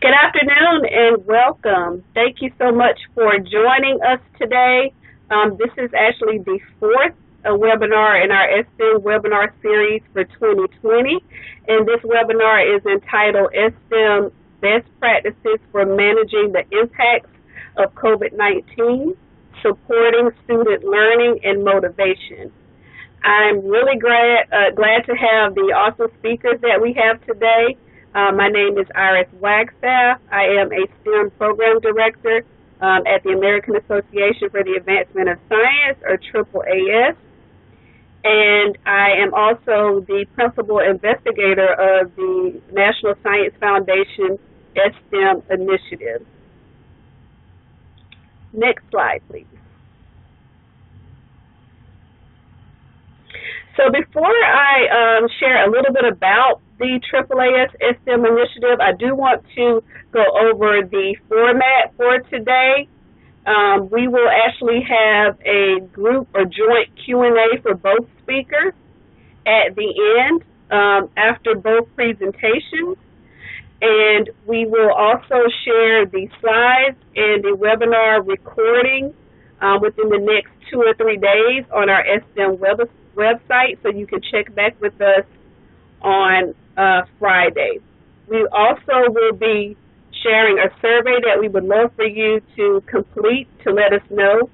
Good afternoon and welcome. Thank you so much for joining us today. This is actually the fourth webinar in our STEM webinar series for 2020, and this webinar is entitled STEM Best Practices for Managing the Impacts of COVID-19, Supporting Student Learning and Motivation. I'm really glad to have the awesome speakers that we have today. My name is Iris Wagstaff. I am a STEM Program Director at the American Association for the Advancement of Science, or AAAS, and I am also the Principal Investigator of the National Science Foundation STEM Initiative. Next slide, please. So before I share a little bit about the AAAS STEM initiative, I do want to go over the format for today. We will actually have a group or joint Q&A for both speakers at the end after both presentations. And we will also share the slides and the webinar recording within the next 2 or 3 days on our STEM website, so you can check back with us on Friday. We also will be sharing a survey that we would love for you to complete to let us know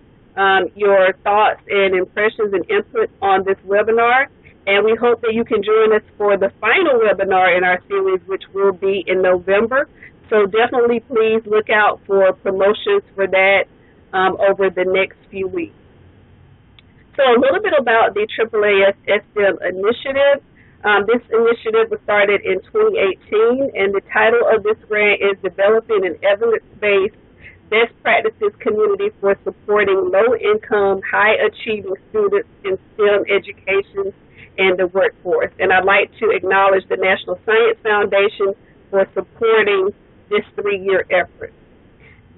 your thoughts and impressions and input on this webinar. And we hope that you can join us for the final webinar in our series, which will be in November. So definitely please look out for promotions for that over the next few weeks. So a little bit about the AAAS STEM initiative. This initiative was started in 2018, and the title of this grant is Developing an Evidence-Based Best Practices Community for Supporting Low-Income, High-Achieving Students in STEM Education and the Workforce. And I'd like to acknowledge the National Science Foundation for supporting this 3-year effort.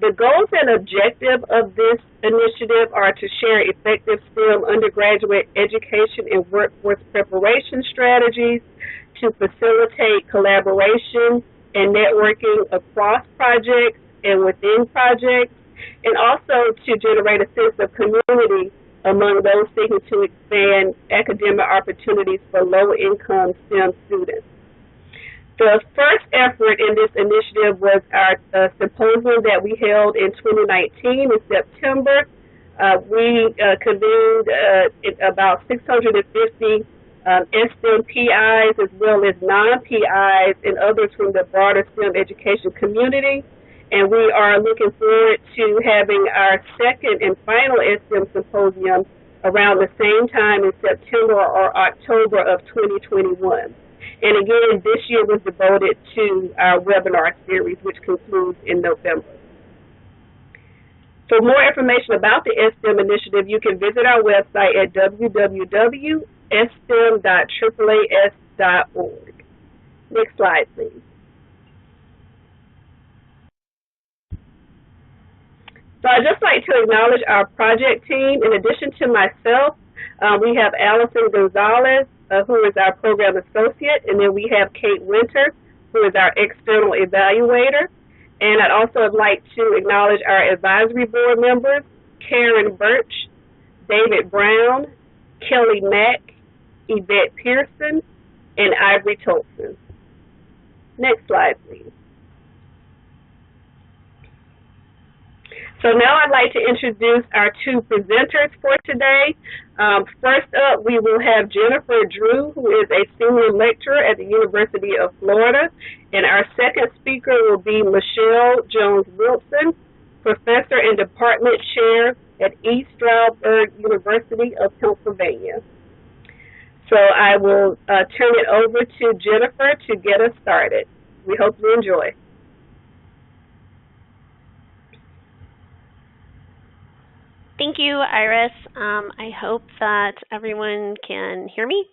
The goals and objectives of this initiative are to share effective STEM undergraduate education and workforce preparation strategies, to facilitate collaboration and networking across projects and within projects, and also to generate a sense of community among those seeking to expand academic opportunities for low-income STEM students. The first effort in this initiative was our symposium that we held in 2019 in September. We convened about 650 STEM PIs as well as non-PIs and others from the broader STEM education community. And we are looking forward to having our second and final STEM symposium around the same time in September or October of 2021. And again, this year was devoted to our webinar series, which concludes in November. For more information about the STEM initiative, you can visit our website at www.stem.AAAS.org. Next slide, please. So I'd just like to acknowledge our project team. In addition to myself, we have Allison Gonzalez, who is our program associate, and then we have Kate Winter, who is our external evaluator. And I'd also like to acknowledge our advisory board members, Karen Birch, David Brown, Kelly Mack, Yvette Pearson, and Ivory Tolson. Next slide, please. So now I'd like to introduce our 2 presenters for today. First up, we will have Jennifer Drew, who is a senior lecturer at the University of Florida. And our second speaker will be Michelle Jones-Wilson, professor and department chair at East Stroudsburg University of Pennsylvania. So I will turn it over to Jennifer to get us started. We hope you enjoy. Thank you, Iris. I hope that everyone can hear me.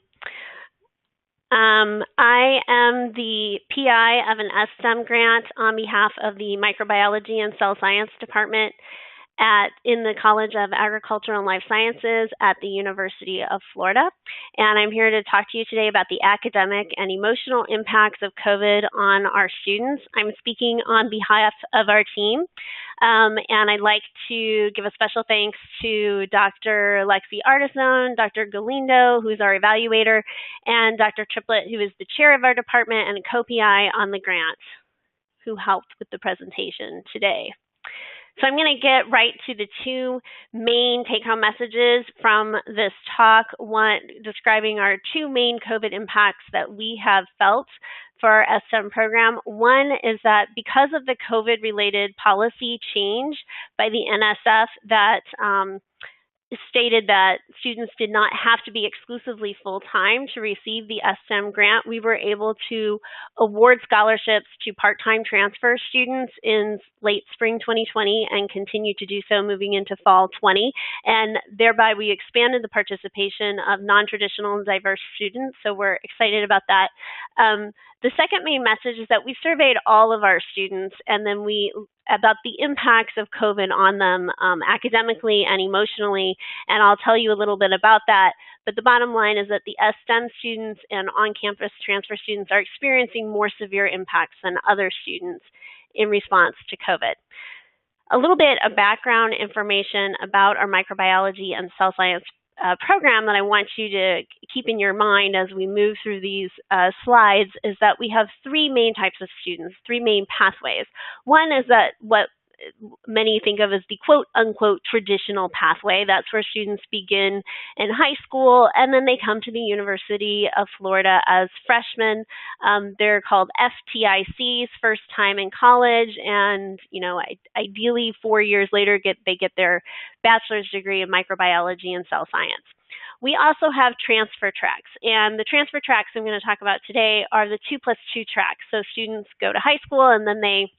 I am the PI of an STEM grant on behalf of the Microbiology and Cell Science Department in the College of Agricultural and Life Sciences at the University of Florida. And I'm here to talk to you today about the academic and emotional impacts of COVID on our students. I'm speaking on behalf of our team. And I'd like to give a special thanks to Dr. Lexi Artisone, Dr. Galindo, who's our evaluator, and Dr. Triplett, who is the chair of our department and co-PI on the grant, who helped with the presentation today. So I'm going to get right to the two main take-home messages from this talk, one describing our two main COVID impacts that we have felt for our STEM program. One is that because of the COVID-related policy change by the NSF that stated that students did not have to be exclusively full-time to receive the STEM grant, we were able to award scholarships to part-time transfer students in late spring 2020 and continue to do so moving into fall 20. And thereby we expanded the participation of non-traditional and diverse students, so we're excited about that. The second main message is that we surveyed all of our students and then about the impacts of COVID on them academically and emotionally, and I'll tell you a little bit about that. But the bottom line is that the STEM students and on-campus transfer students are experiencing more severe impacts than other students in response to COVID. A little bit of background information about our microbiology and cell science program that I want you to keep in your mind as we move through these slides is that we have three main types of students, three main pathways. One is that what many think of as the quote-unquote traditional pathway. That's where students begin in high school and then they come to the University of Florida as freshmen. They're called FTICs, first time in college, and ideally 4 years later they get their bachelor's degree in microbiology and cell science. We also have transfer tracks, and the transfer tracks I'm going to talk about today are the 2+2 tracks. So students go to high school and then they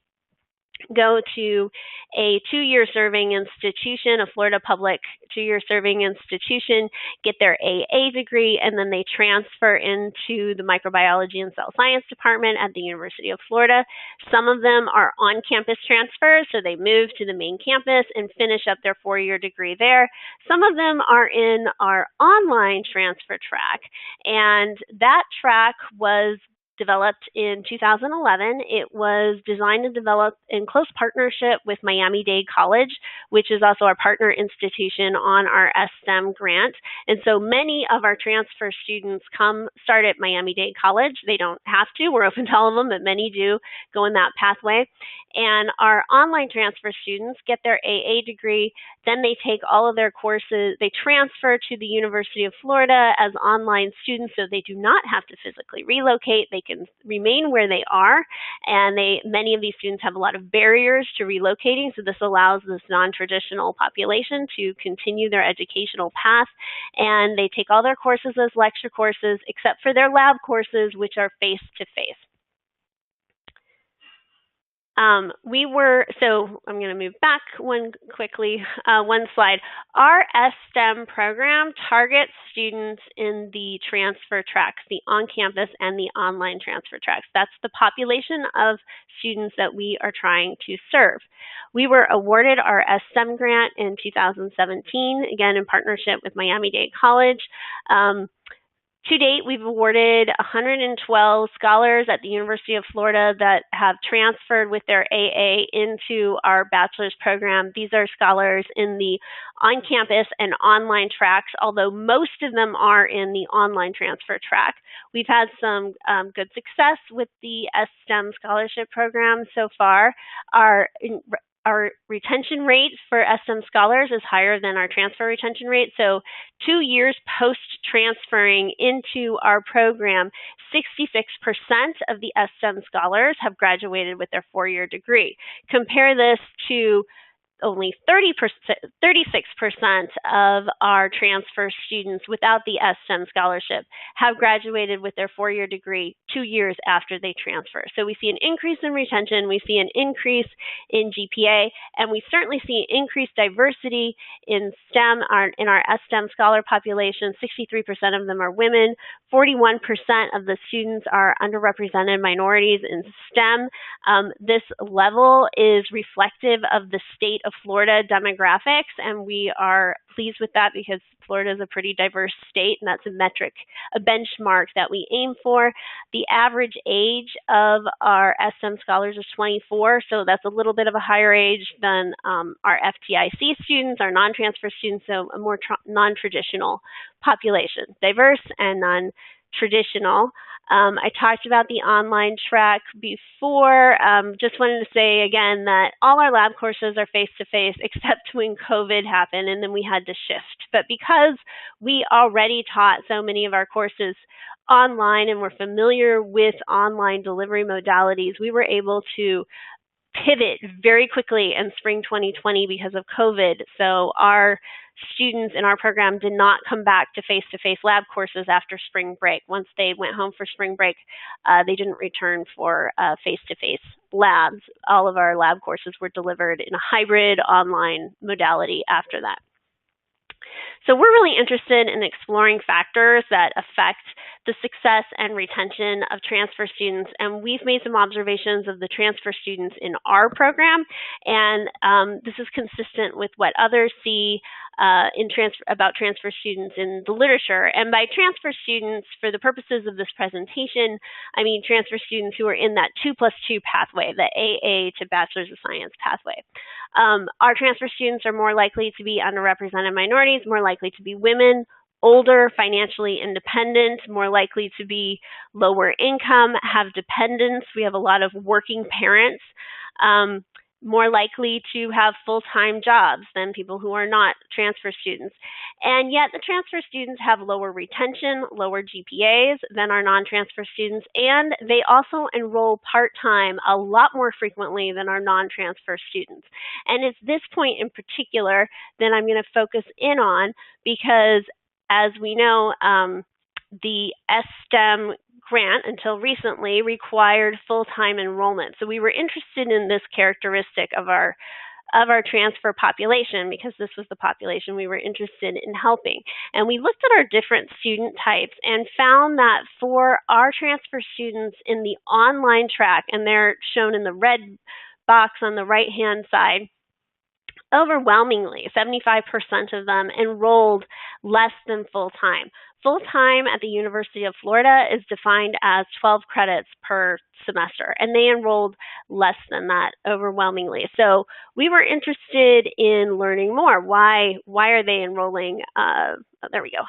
go to a 2-year serving institution, a Florida public 2-year serving institution, get their AA degree, and then they transfer into the microbiology and cell science department at the University of Florida. Some of them are on-campus transfers, so they move to the main campus and finish up their 4-year degree there. Some of them are in our online transfer track, and that track was developed in 2011. It was designed and developed in close partnership with Miami-Dade College, which is also our partner institution on our STEM grant. And so many of our transfer students start at Miami-Dade College. They don't have to. We're open to all of them, but many do go in that pathway. And our online transfer students get their AA degree. Then they take all of their courses. They transfer to the University of Florida as online students, so they do not have to physically relocate. They can remain where they are, and many of these students have a lot of barriers to relocating, so this allows this non-traditional population to continue their educational path, and they take all their courses as lecture courses, except for their lab courses, which are face-to-face. So I'm going to move back one slide. Our STEM program targets students in the transfer tracks, the on-campus and the online transfer tracks. That's the population of students that we are trying to serve. We were awarded our STEM grant in 2017, again in partnership with Miami-Dade College. To date, we've awarded 112 scholars at the University of Florida that have transferred with their AA into our bachelor's program. These are scholars in the on-campus and online tracks, although most of them are in the online transfer track. We've had some good success with the STEM scholarship program so far. Our retention rate for STEM scholars is higher than our transfer retention rate. So 2 years post-transferring into our program, 66% of the STEM scholars have graduated with their 4-year degree. Compare this to only 36% of our transfer students without the STEM scholarship have graduated with their 4-year degree 2 years after they transfer. So we see an increase in retention, we see an increase in GPA, and we certainly see increased diversity in STEM, in our STEM scholar population. 63% of them are women, 41% of the students are underrepresented minorities in STEM. This level is reflective of the state of Florida demographics, and we are pleased with that because Florida is a pretty diverse state, and that's a metric, a benchmark that we aim for. The average age of our STEM scholars is 24, so that's a little bit of a higher age than our FTIC students, our non-transfer students, so a more non-traditional population, diverse and non-traditional. I talked about the online track before. Just wanted to say again that all our lab courses are face-to-face except when COVID happened, and then we had to shift. But because we already taught so many of our courses online and we're familiar with online delivery modalities, we were able to pivot very quickly in spring 2020 because of COVID. So our students in our program did not come back to face-to-face lab courses after spring break. Once they went home for spring break, they didn't return for face-to-face labs. All of our lab courses were delivered in a hybrid online modality after that. So we're really interested in exploring factors that affect the success and retention of transfer students, and we've made some observations of the transfer students in our program, and this is consistent with what others see about transfer students in the literature. And by transfer students, for the purposes of this presentation, I mean transfer students who are in that 2+2 pathway, the AA to Bachelor's of Science pathway. Our transfer students are more likely to be underrepresented minorities, more likely to be women, older, financially independent, more likely to be lower income, have dependents. We have a lot of working parents, more likely to have full-time jobs than people who are not transfer students. And yet the transfer students have lower retention, lower GPAs than our non-transfer students, and they also enroll part-time a lot more frequently than our non-transfer students. And it's this point in particular that I'm going to focus in on because, as we know, the STEM grant until recently required full-time enrollment. So we were interested in this characteristic of our transfer population because this was the population we were interested in helping. And we looked at our different student types and found that for our transfer students in the online track, and they're shown in the red box on the right-hand side, overwhelmingly, 75% of them enrolled less than full-time. Full-time at the University of Florida is defined as 12 credits per semester, and they enrolled less than that overwhelmingly. So we were interested in learning more. Why are they enrolling? There we go.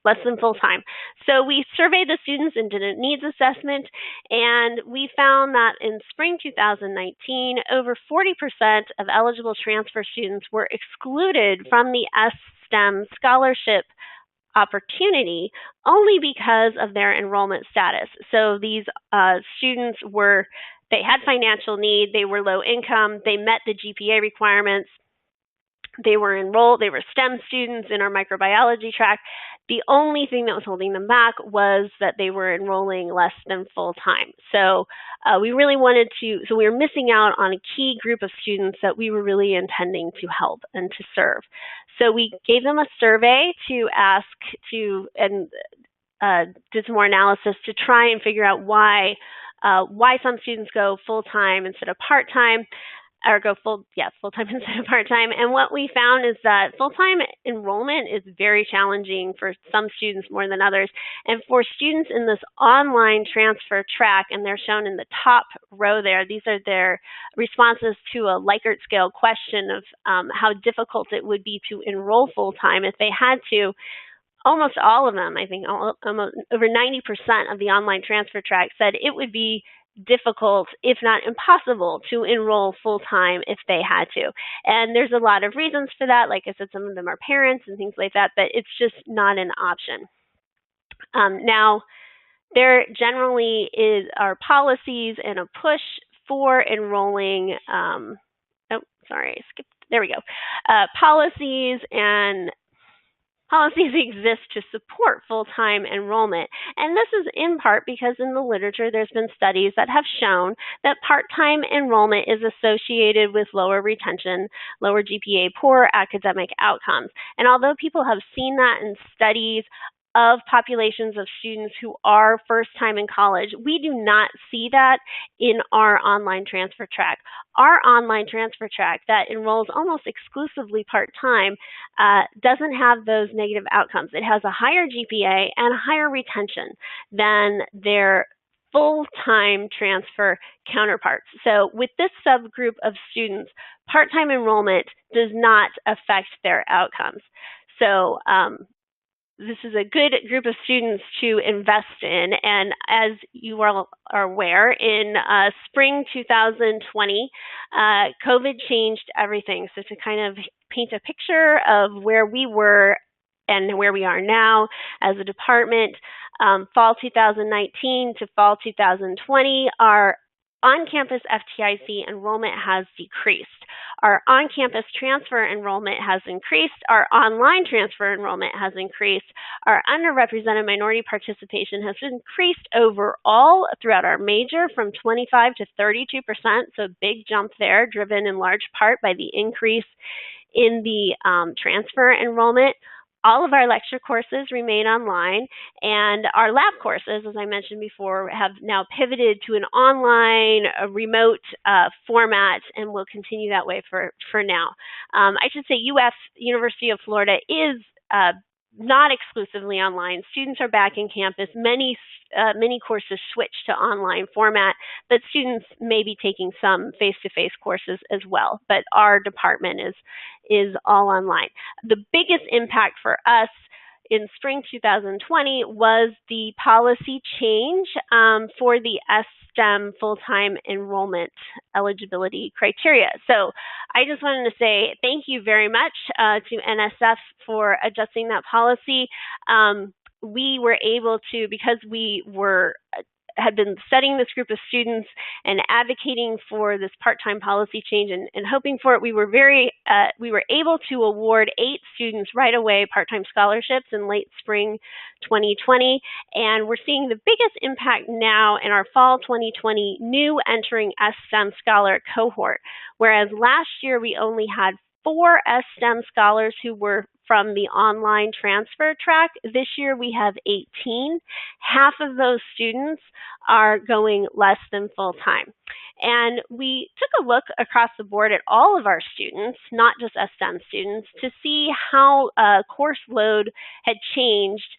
Less than full-time. So we surveyed the students and did a needs assessment, and we found that in spring 2019, over 40% of eligible transfer students were excluded from the STEM scholarship opportunity only because of their enrollment status. So these students they had financial need, they were low income, they met the GPA requirements, they were enrolled, they were STEM students in our microbiology track. The only thing that was holding them back was that they were enrolling less than full-time. So we really wanted to, so we were missing out on a key group of students that we were really intending to help and to serve. So we gave them a survey to ask to, and did some more analysis to try and figure out why some students go full-time instead of part-time, or go full-time instead of part-time. And what we found is that full-time enrollment is very challenging for some students more than others. And for students in this online transfer track, and they're shown in the top row there, these are their responses to a Likert scale question of how difficult it would be to enroll full-time if they had to. Almost all of them, I think almost over 90% of the online transfer track said it would be difficult, if not impossible, to enroll full-time if they had to. And there's a lot of reasons for that. Like I said, some of them are parents and things like that, but it's just not an option. Now, there generally are policies and a push for enrolling, there we go. Policies exist to support full-time enrollment, and this is in part because in the literature there's been studies that have shown that part-time enrollment is associated with lower retention, lower GPA, poor academic outcomes. And although people have seen that in studies, of populations of students who are first time in college. We do not see that in our online transfer track. Our online transfer track that enrolls almost exclusively part-time doesn't have those negative outcomes. It has a higher GPA and a higher retention than their full-time transfer counterparts. So with this subgroup of students, part-time enrollment does not affect their outcomes. So this is a good group of students to invest in. And as you all are aware, in spring 2020, COVID changed everything. So to kind of paint a picture of where we were and where we are now as a department, fall 2019 to fall 2020, our on-campus FTIC enrollment has decreased. Our on-campus transfer enrollment has increased. Our online transfer enrollment has increased. Our underrepresented minority participation has increased overall throughout our major from 25 to 32%, so a big jump there, driven in large part by the increase in the transfer enrollment. All of our lecture courses remain online, and our lab courses, as I mentioned before, have now pivoted to an online, remote format, and will continue that way for now. I should say University of Florida is not exclusively online. Students are back in campus. Many courses switch to online format, but students may be taking some face-to-face courses as well. But our department is all online. The biggest impact for us in spring 2020 was the policy change for the STEM full-time enrollment eligibility criteria. So I just wanted to say thank you very much to NSF for adjusting that policy. We were able to, because we had been studying this group of students and advocating for this part-time policy change and hoping for it, we were able to award 8 students right away part-time scholarships in late spring 2020. And we're seeing the biggest impact now in our fall 2020 new entering STEM scholar cohort, whereas last year we only had 4 STEM scholars who were from the online transfer track. This year we have 18. Half of those students are going less than full time. And we took a look across the board at all of our students, not just STEM students, to see how course load had changed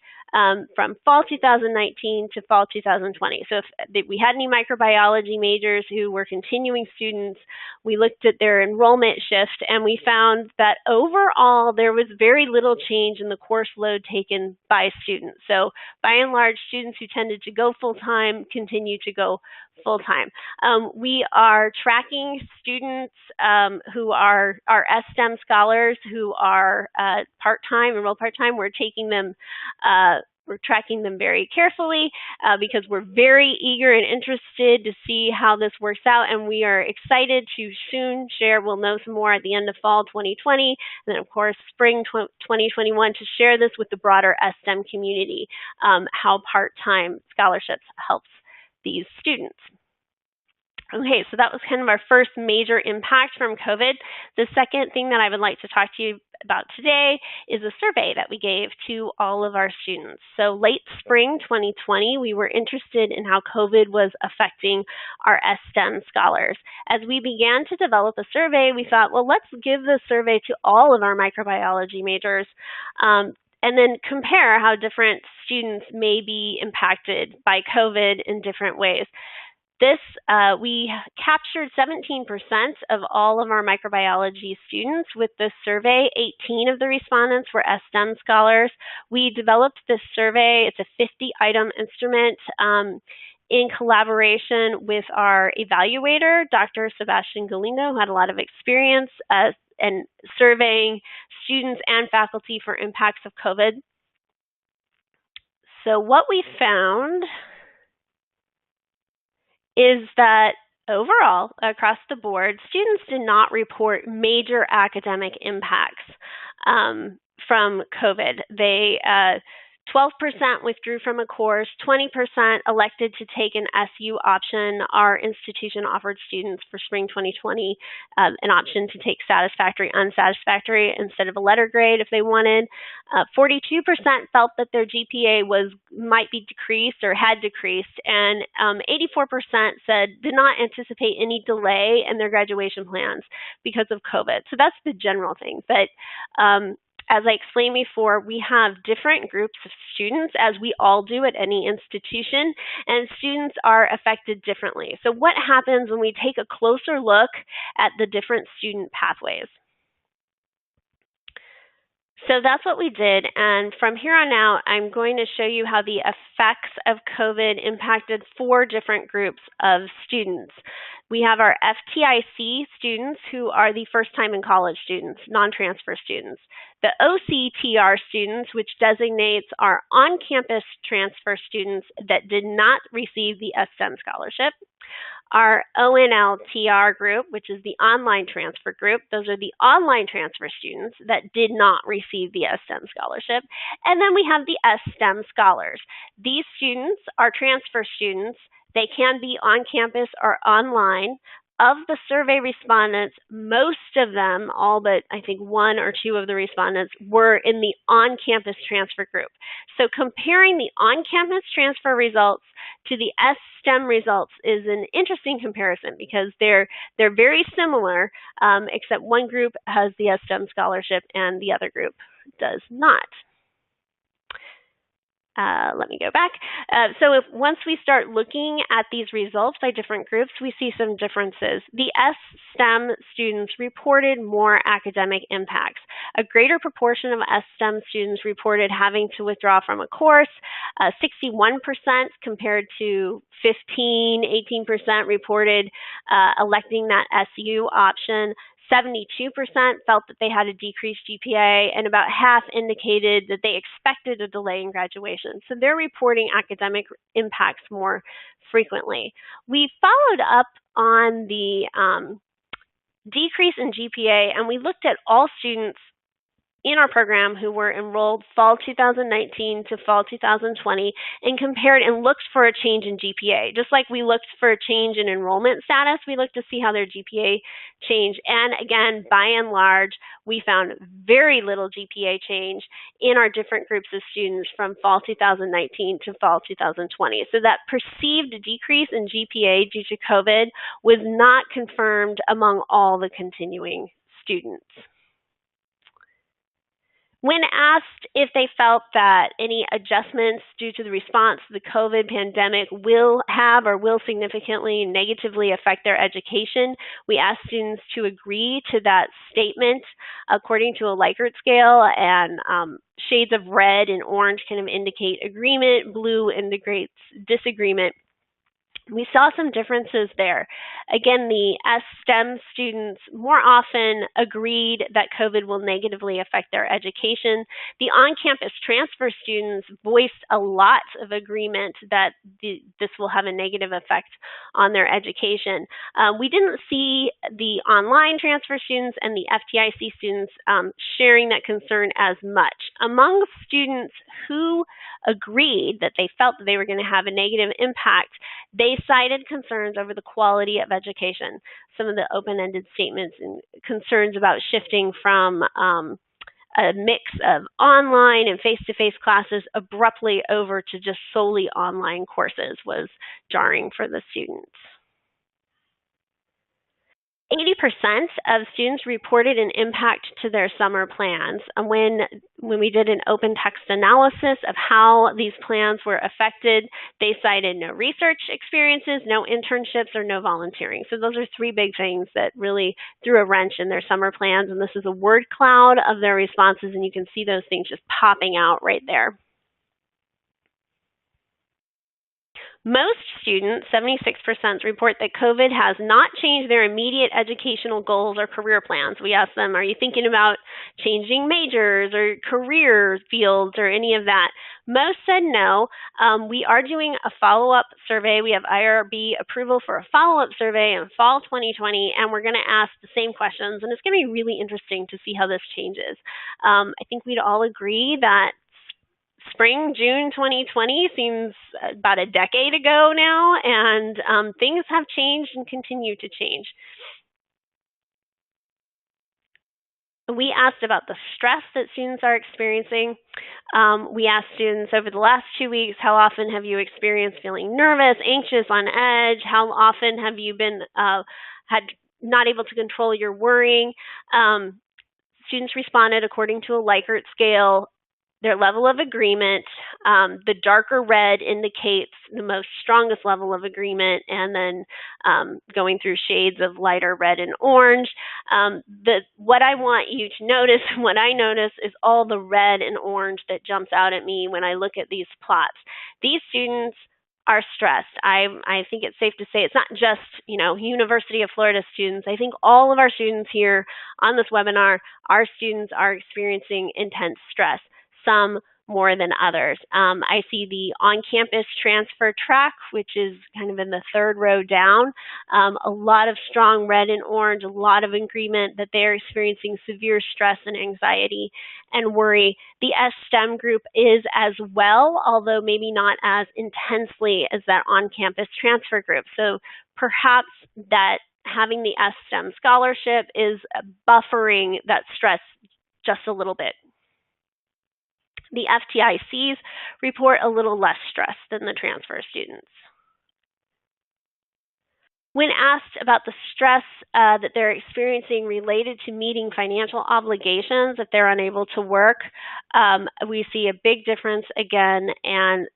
from fall 2019 to fall 2020. So if we had any microbiology majors who were continuing students, we looked at their enrollment shift, and we found that overall there was very little change in the course load taken by students. So by and large, students who tended to go full-time continue to go full-time. We are tracking students who are our STEM scholars who are part-time, enrolled part-time. We're tracking them very carefully because we're very eager and interested to see how this works out, and we are excited to soon share. We'll know some more at the end of fall 2020, and then of course spring 2021 to share this with the broader STEM community, how part-time scholarships helps these students. Okay, so that was kind of our first major impact from COVID. The second thing that I would like to talk to you about today is a survey that we gave to all of our students. So late spring 2020, we were interested in how COVID was affecting our STEM scholars. As we began to develop a survey, we thought, well, let's give the survey to all of our microbiology majors and then compare how different students may be impacted by COVID in different ways. We captured 17% of all of our microbiology students with this survey. 18 of the respondents were STEM scholars. We developed this survey. It's a 50-item instrument in collaboration with our evaluator, Dr. Sebastian Galindo, who had a lot of experience in surveying students and faculty for impacts of COVID. So what we found is that overall, across the board, students did not report major academic impacts from COVID. 12% withdrew from a course, 20% elected to take an SU option. Our institution offered students for spring 2020 an option to take satisfactory, unsatisfactory instead of a letter grade if they wanted. 42% felt that their GPA might be decreased or had decreased, and 84% said did not anticipate any delay in their graduation plans because of COVID. So that's the general thing. But as I explained before, we have different groups of students, as we all do at any institution, and students are affected differently. So what happens when we take a closer look at the different student pathways? So that's what we did, and from here on out, I'm going to show you how the effects of COVID impacted 4 different groups of students. We have our FTIC students, who are the first-time in college students, non-transfer students. The OCTR students, which designates our on-campus transfer students that did not receive the STEM scholarship. Our ONLTR group, which is the online transfer group, those are the online transfer students that did not receive the STEM scholarship. And then we have the STEM scholars. These students are transfer students. They can be on campus or online. Of the survey respondents, most of them, all but I think 1 or 2 of the respondents, were in the on-campus transfer group. So comparing the on-campus transfer results to the STEM results is an interesting comparison because they're very similar, except one group has the STEM scholarship and the other group does not. Let me go back. So once we start looking at these results by different groups, we see some differences. The STEM students reported more academic impacts. A greater proportion of STEM students reported having to withdraw from a course, 61% compared to 18% reported electing that SU option. 72% felt that they had a decreased GPA, and about half indicated that they expected a delay in graduation. So they're reporting academic impacts more frequently. We followed up on the decrease in GPA, and we looked at all students in our program who were enrolled fall 2019 to fall 2020 and compared and looked for a change in GPA. Just like we looked for a change in enrollment status, we looked to see how their GPA changed. And again, by and large, we found very little GPA change in our different groups of students from fall 2019 to fall 2020. So that perceived decrease in GPA due to COVID was not confirmed among all the continuing students. When asked if they felt that any adjustments due to the response to the COVID pandemic will have or will significantly negatively affect their education, we asked students to agree to that statement according to a Likert scale, and shades of red and orange kind of indicate agreement, blue indicates disagreement. We saw some differences there. Again, the STEM students more often agreed that COVID will negatively affect their education. The on-campus transfer students voiced a lot of agreement that this will have a negative effect on their education. We didn't see the online transfer students and the FTIC students sharing that concern as much. Among students who agreed that they felt that they were going to have a negative impact, they cited concerns over the quality of education. Some of the open-ended statements and concerns about shifting from a mix of online and face-to-face classes abruptly over to just solely online courses was jarring for the students. 80% of students reported an impact to their summer plans. And when we did an open text analysis of how these plans were affected, they cited no research experiences, no internships, or no volunteering. So those are 3 big things that really threw a wrench in their summer plans. And this is a word cloud of their responses, and you can see those things just popping out right there. Most students, 76%, report that COVID has not changed their immediate educational goals or career plans. We asked them, are you thinking about changing majors or career fields or any of that? Most said no. We are doing a follow-up survey. We have IRB approval for a follow-up survey in fall 2020, and we're going to ask the same questions, and it's going to be really interesting to see how this changes. I think we'd all agree that spring, June 2020 seems about a decade ago now, and things have changed and continue to change. We asked about the stress that students are experiencing. We asked students over the last 2 weeks, how often have you experienced feeling nervous, anxious, on edge? How often have you been had not able to control your worrying? Students responded according to a Likert scale, their level of agreement. The darker red indicates the most strongest level of agreement, and then going through shades of lighter red and orange. What I want you to notice, what I notice, is all the red and orange that jumps out at me when I look at these plots. These students are stressed. I think it's safe to say it's not just, University of Florida students. I think all of our students here on this webinar, our students are experiencing intense stress, some more than others. I see the on-campus transfer track, which is kind of in the third row down. A lot of strong red and orange, a lot of agreement that they're experiencing severe stress and anxiety and worry. The STEM group is as well, although maybe not as intensely as that on-campus transfer group. So perhaps that having the STEM scholarship is buffering that stress just a little bit. The FTICs report a little less stress than the transfer students. When asked about the stress that they're experiencing related to meeting financial obligations if they're unable to work, we see a big difference again, and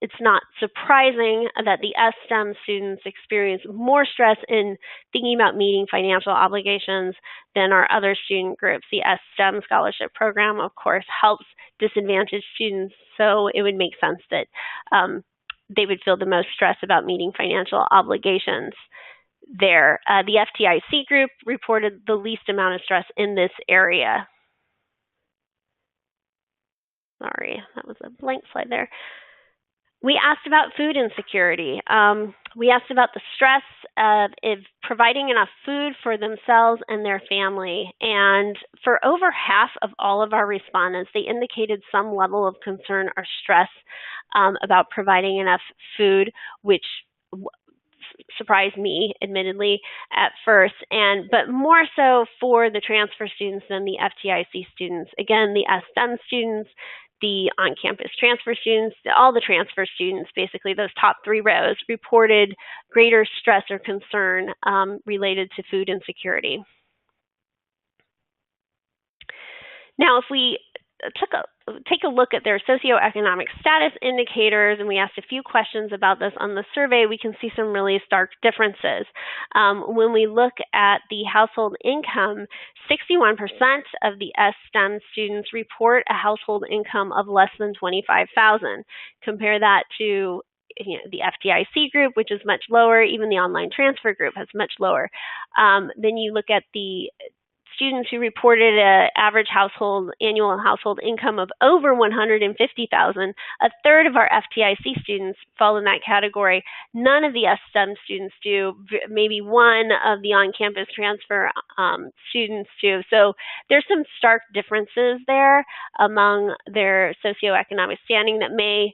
it's not surprising that the STEM students experience more stress in thinking about meeting financial obligations than our other student groups. The STEM scholarship program, of course, helps disadvantaged students, so it would make sense that they would feel the most stress about meeting financial obligations there. The FTIC group reported the least amount of stress in this area. Sorry, that was a blank slide there. We asked about food insecurity. We asked about the stress of providing enough food for themselves and their family. And for over half of all of our respondents, they indicated some level of concern or stress about providing enough food, which surprised me, admittedly, at first, but more so for the transfer students than the FTIC students. Again, the STEM students, the on-campus transfer students, all the transfer students, basically those top 3 rows, reported greater stress or concern related to food insecurity. Now, if we take a look at their socioeconomic status indicators, and we asked a few questions about this on the survey, we can see some really stark differences. When we look at the household income, 61% of the STEM students report a household income of less than $25,000. Compare that to the FTIC group, which is much lower. Even the online transfer group has much lower. Then you look at the students who reported an average annual household income of over $150,000. A third of our FTIC students fall in that category. None of the STEM students do. Maybe one of the on-campus transfer students do. So there's some stark differences there among their socioeconomic standing that may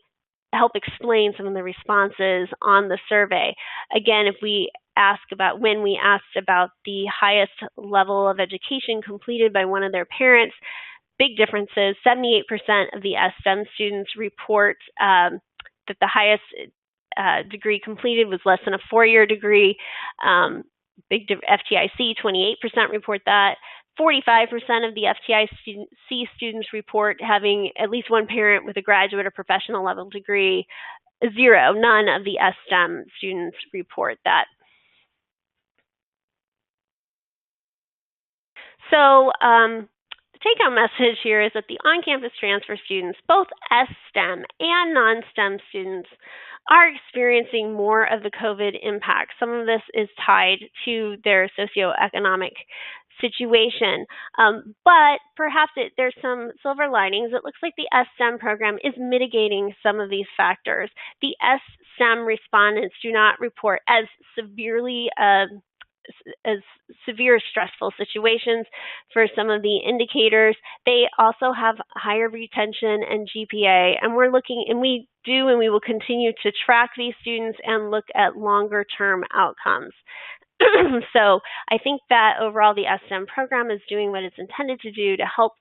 help explain some of the responses on the survey. Again, when we asked about the highest level of education completed by one of their parents, big differences. 78% of the STEM students report that the highest degree completed was less than a 4-year degree. FTIC, 28% report that. 45% of the FTIC students report having at least one parent with a graduate or professional level degree. 0, none of the STEM students report that. So the take-home message here is that the on-campus transfer students, both STEM and non-STEM students, are experiencing more of the COVID impact. Some of this is tied to their socioeconomic situation, but perhaps there's some silver linings. It looks like the STEM program is mitigating some of these factors. The STEM respondents do not report as severely as severe stressful situations for some of the indicators. They also have higher retention and GPA, and we're looking, and we do, and we will continue to track these students and look at longer term outcomes. So I think that overall the STEM program is doing what it's intended to do to help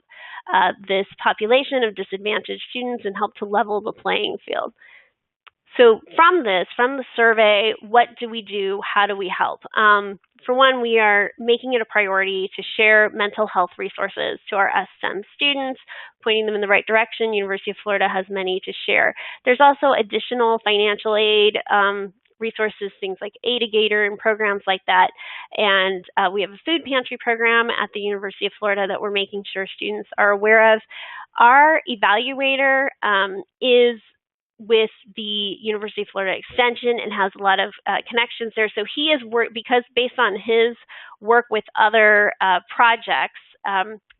this population of disadvantaged students and help to level the playing field. So from the survey, what do we do? How do we help? For one, we are making it a priority to share mental health resources to our STEM students, pointing them in the right direction. University of Florida has many to share. There's also additional financial aid resources, things like Aid-A-Gator and programs like that. And we have a food pantry program at the University of Florida that we're making sure students are aware of. Our evaluator is with the University of Florida Extension and has a lot of connections there. So he is because based on his work with other projects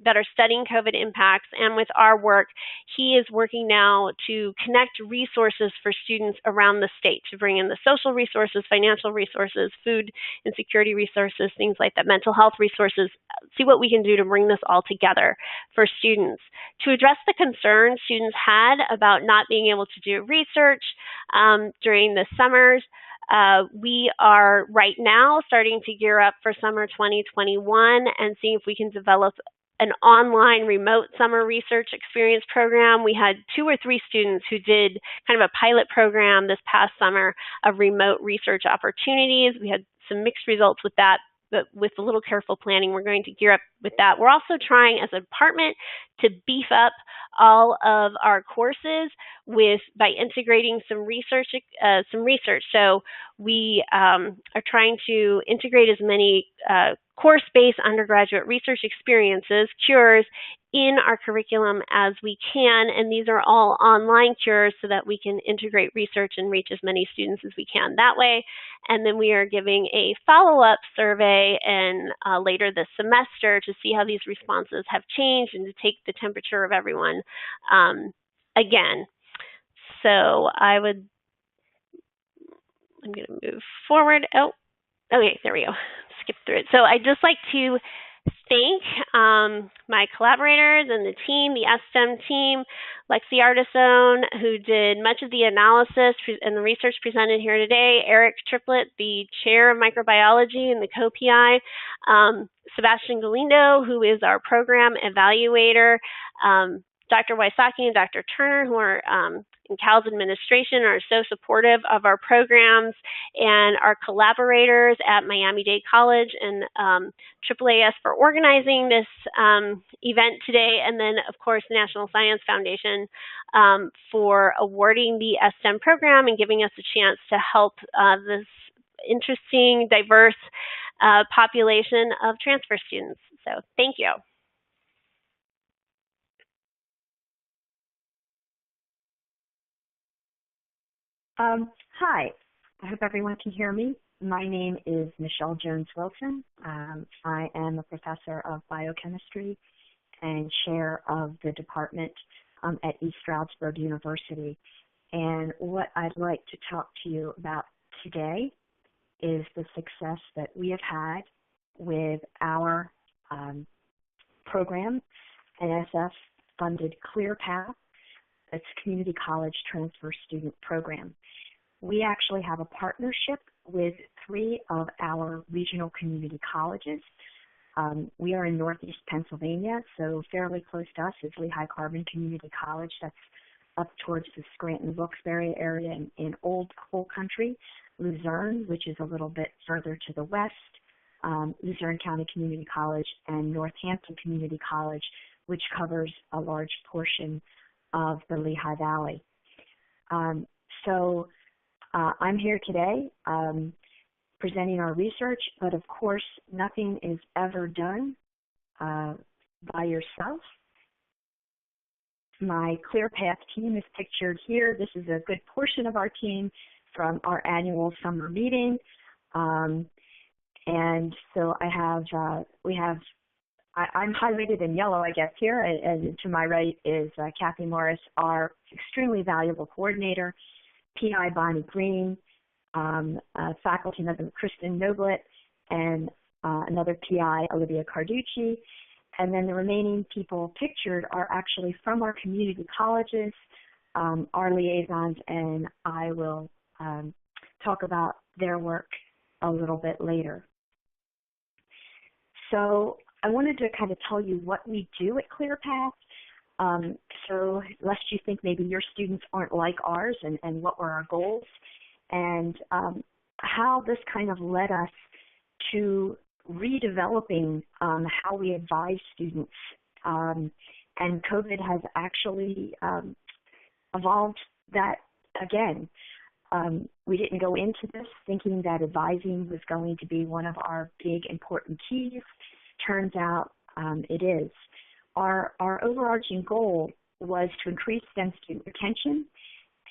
that are studying COVID impacts, and with our work, he is working now to connect resources for students around the state to bring in the social resources, financial resources, food and security resources, things like that, mental health resources, see what we can do to bring this all together for students. To address the concerns students had about not being able to do research during the summers, we are right now starting to gear up for summer 2021 and seeing if we can develop an online remote summer research experience program. We had 2 or 3 students who did kind of a pilot program this past summer of remote research opportunities. We had some mixed results with that, but with a little careful planning, we're going to gear up with that. We're also trying as a department to beef up all of our courses by integrating some research. So we are trying to integrate as many course-based undergraduate research experiences, cures, in our curriculum as we can, and these are all online cures so that we can integrate research and reach as many students as we can that way. And then we are giving a follow-up survey later this semester to see how these responses have changed and to take the temperature of everyone again. So I'm going to move forward. Oh, okay, there we go. Skip through it. So I'd just like to thank my collaborators and the team, the STEM team, Lexi Artisone, who did much of the analysis and the research presented here today, Eric Triplett, the chair of microbiology and the co-PI, Sebastian Galindo, who is our program evaluator, Dr. Wysocki and Dr. Turner, who are in CAL's administration, are so supportive of our programs, and our collaborators at Miami-Dade College and AAAS for organizing this event today, and then, of course, the National Science Foundation for awarding the STEM program and giving us a chance to help this interesting, diverse population of transfer students. So thank you. Hi, I hope everyone can hear me. My name is Michelle Jones-Wilson. I am a professor of biochemistry and chair of the department at East Stroudsburg University. And what I'd like to talk to you about today is the success that we have had with our program, NSF-funded ClearPath. It's Community College Transfer Student Program. We actually have a partnership with 3 of our regional community colleges. We are in Northeast Pennsylvania, so fairly close to us is Lehigh Carbon Community College. That's up towards the Scranton-Wilkes-Barre area in Old Coal Country. Luzerne, which is a little bit further to the west, Luzerne County Community College, and Northampton Community College, which covers a large portion of the Lehigh Valley. So I'm here today presenting our research, but of course nothing is ever done by yourself. My ClearPath team is pictured here. This is a good portion of our team from our annual summer meeting. And so I'm highlighted in yellow, I guess, here, and to my right is Kathy Morris, our extremely valuable coordinator, PI Bonnie Green, faculty member Kristen Noblet, and another PI, Olivia Carducci, and then the remaining people pictured are actually from our community colleges, our liaisons, and I will talk about their work a little bit later. So I wanted to kind of tell you what we do at ClearPath. So lest you think maybe your students aren't like ours, and what were our goals, and how this kind of led us to redeveloping how we advise students. And COVID has actually evolved that again. We didn't go into this thinking that advising was going to be one of our big important keys. Turns out it is. Our overarching goal was to increase STEM student retention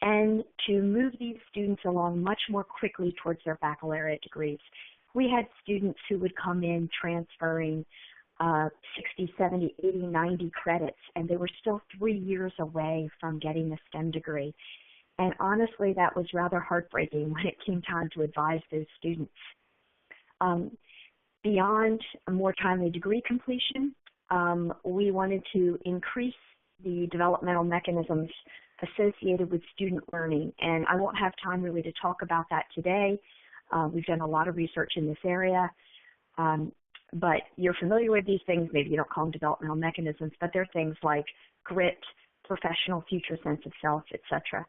and to move these students along much more quickly towards their baccalaureate degrees. We had students who would come in transferring 60, 70, 80, 90 credits, and they were still 3 years away from getting a STEM degree. And honestly, that was rather heartbreaking when it came time to advise those students. Beyond a more timely degree completion, we wanted to increase the developmental mechanisms associated with student learning. And I won't have time really to talk about that today. We've done a lot of research in this area. But you're familiar with these things. Maybe you don't call them developmental mechanisms, but they're things like grit, professional future sense of self, etc.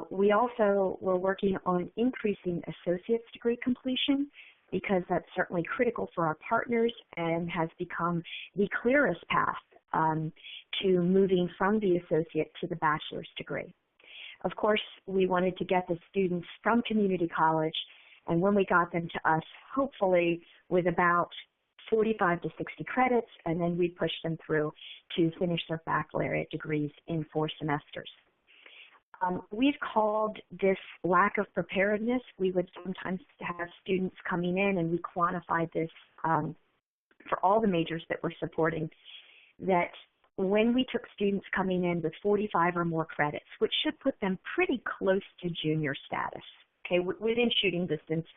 We also were working on increasing associate's degree completion because that's certainly critical for our partners and has become the clearest path to moving from the associate to the bachelor's degree. Of course, we wanted to get the students from community college, and when we got them to us, hopefully with about 45 to 60 credits, and then we push them through to finish their baccalaureate degrees in 4 semesters. We've called this lack of preparedness. We would sometimes have students coming in, and we quantified this for all the majors that we're supporting, that when we took students coming in with 45 or more credits, which should put them pretty close to junior status, okay, within shooting distance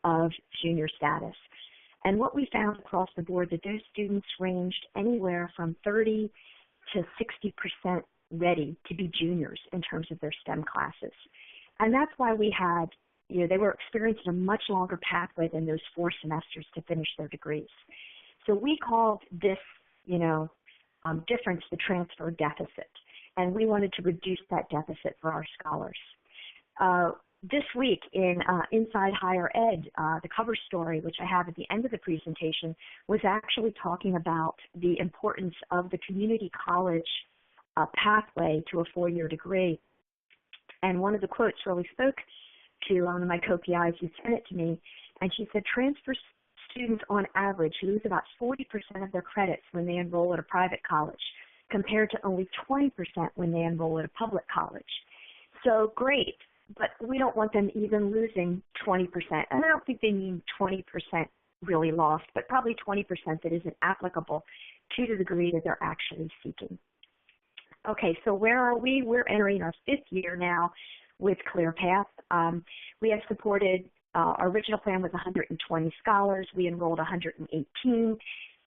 of junior status. And what we found across the board, that those students ranged anywhere from 30 to 60% ready to be juniors in terms of their STEM classes. And that's why we had, they were experiencing a much longer pathway than those 4 semesters to finish their degrees. So we called this, difference the transfer deficit. And we wanted to reduce that deficit for our scholars. This week in Inside Higher Ed, the cover story, which I have at the end of the presentation, was actually talking about the importance of the community college pathway to a 4-year degree. And one of the quotes really spoke to one of my co-PIs who sent it to me, and she said, transfer students on average lose about 40% of their credits when they enroll at a private college, compared to only 20% when they enroll at a public college. So great, but we don't want them even losing 20%. And I don't think they mean 20% really lost, but probably 20% that isn't applicable to the degree that they're actually seeking. Okay, so where are we? We're entering our 5th year now with ClearPath. We have supported, our original plan was 120 scholars. We enrolled 118,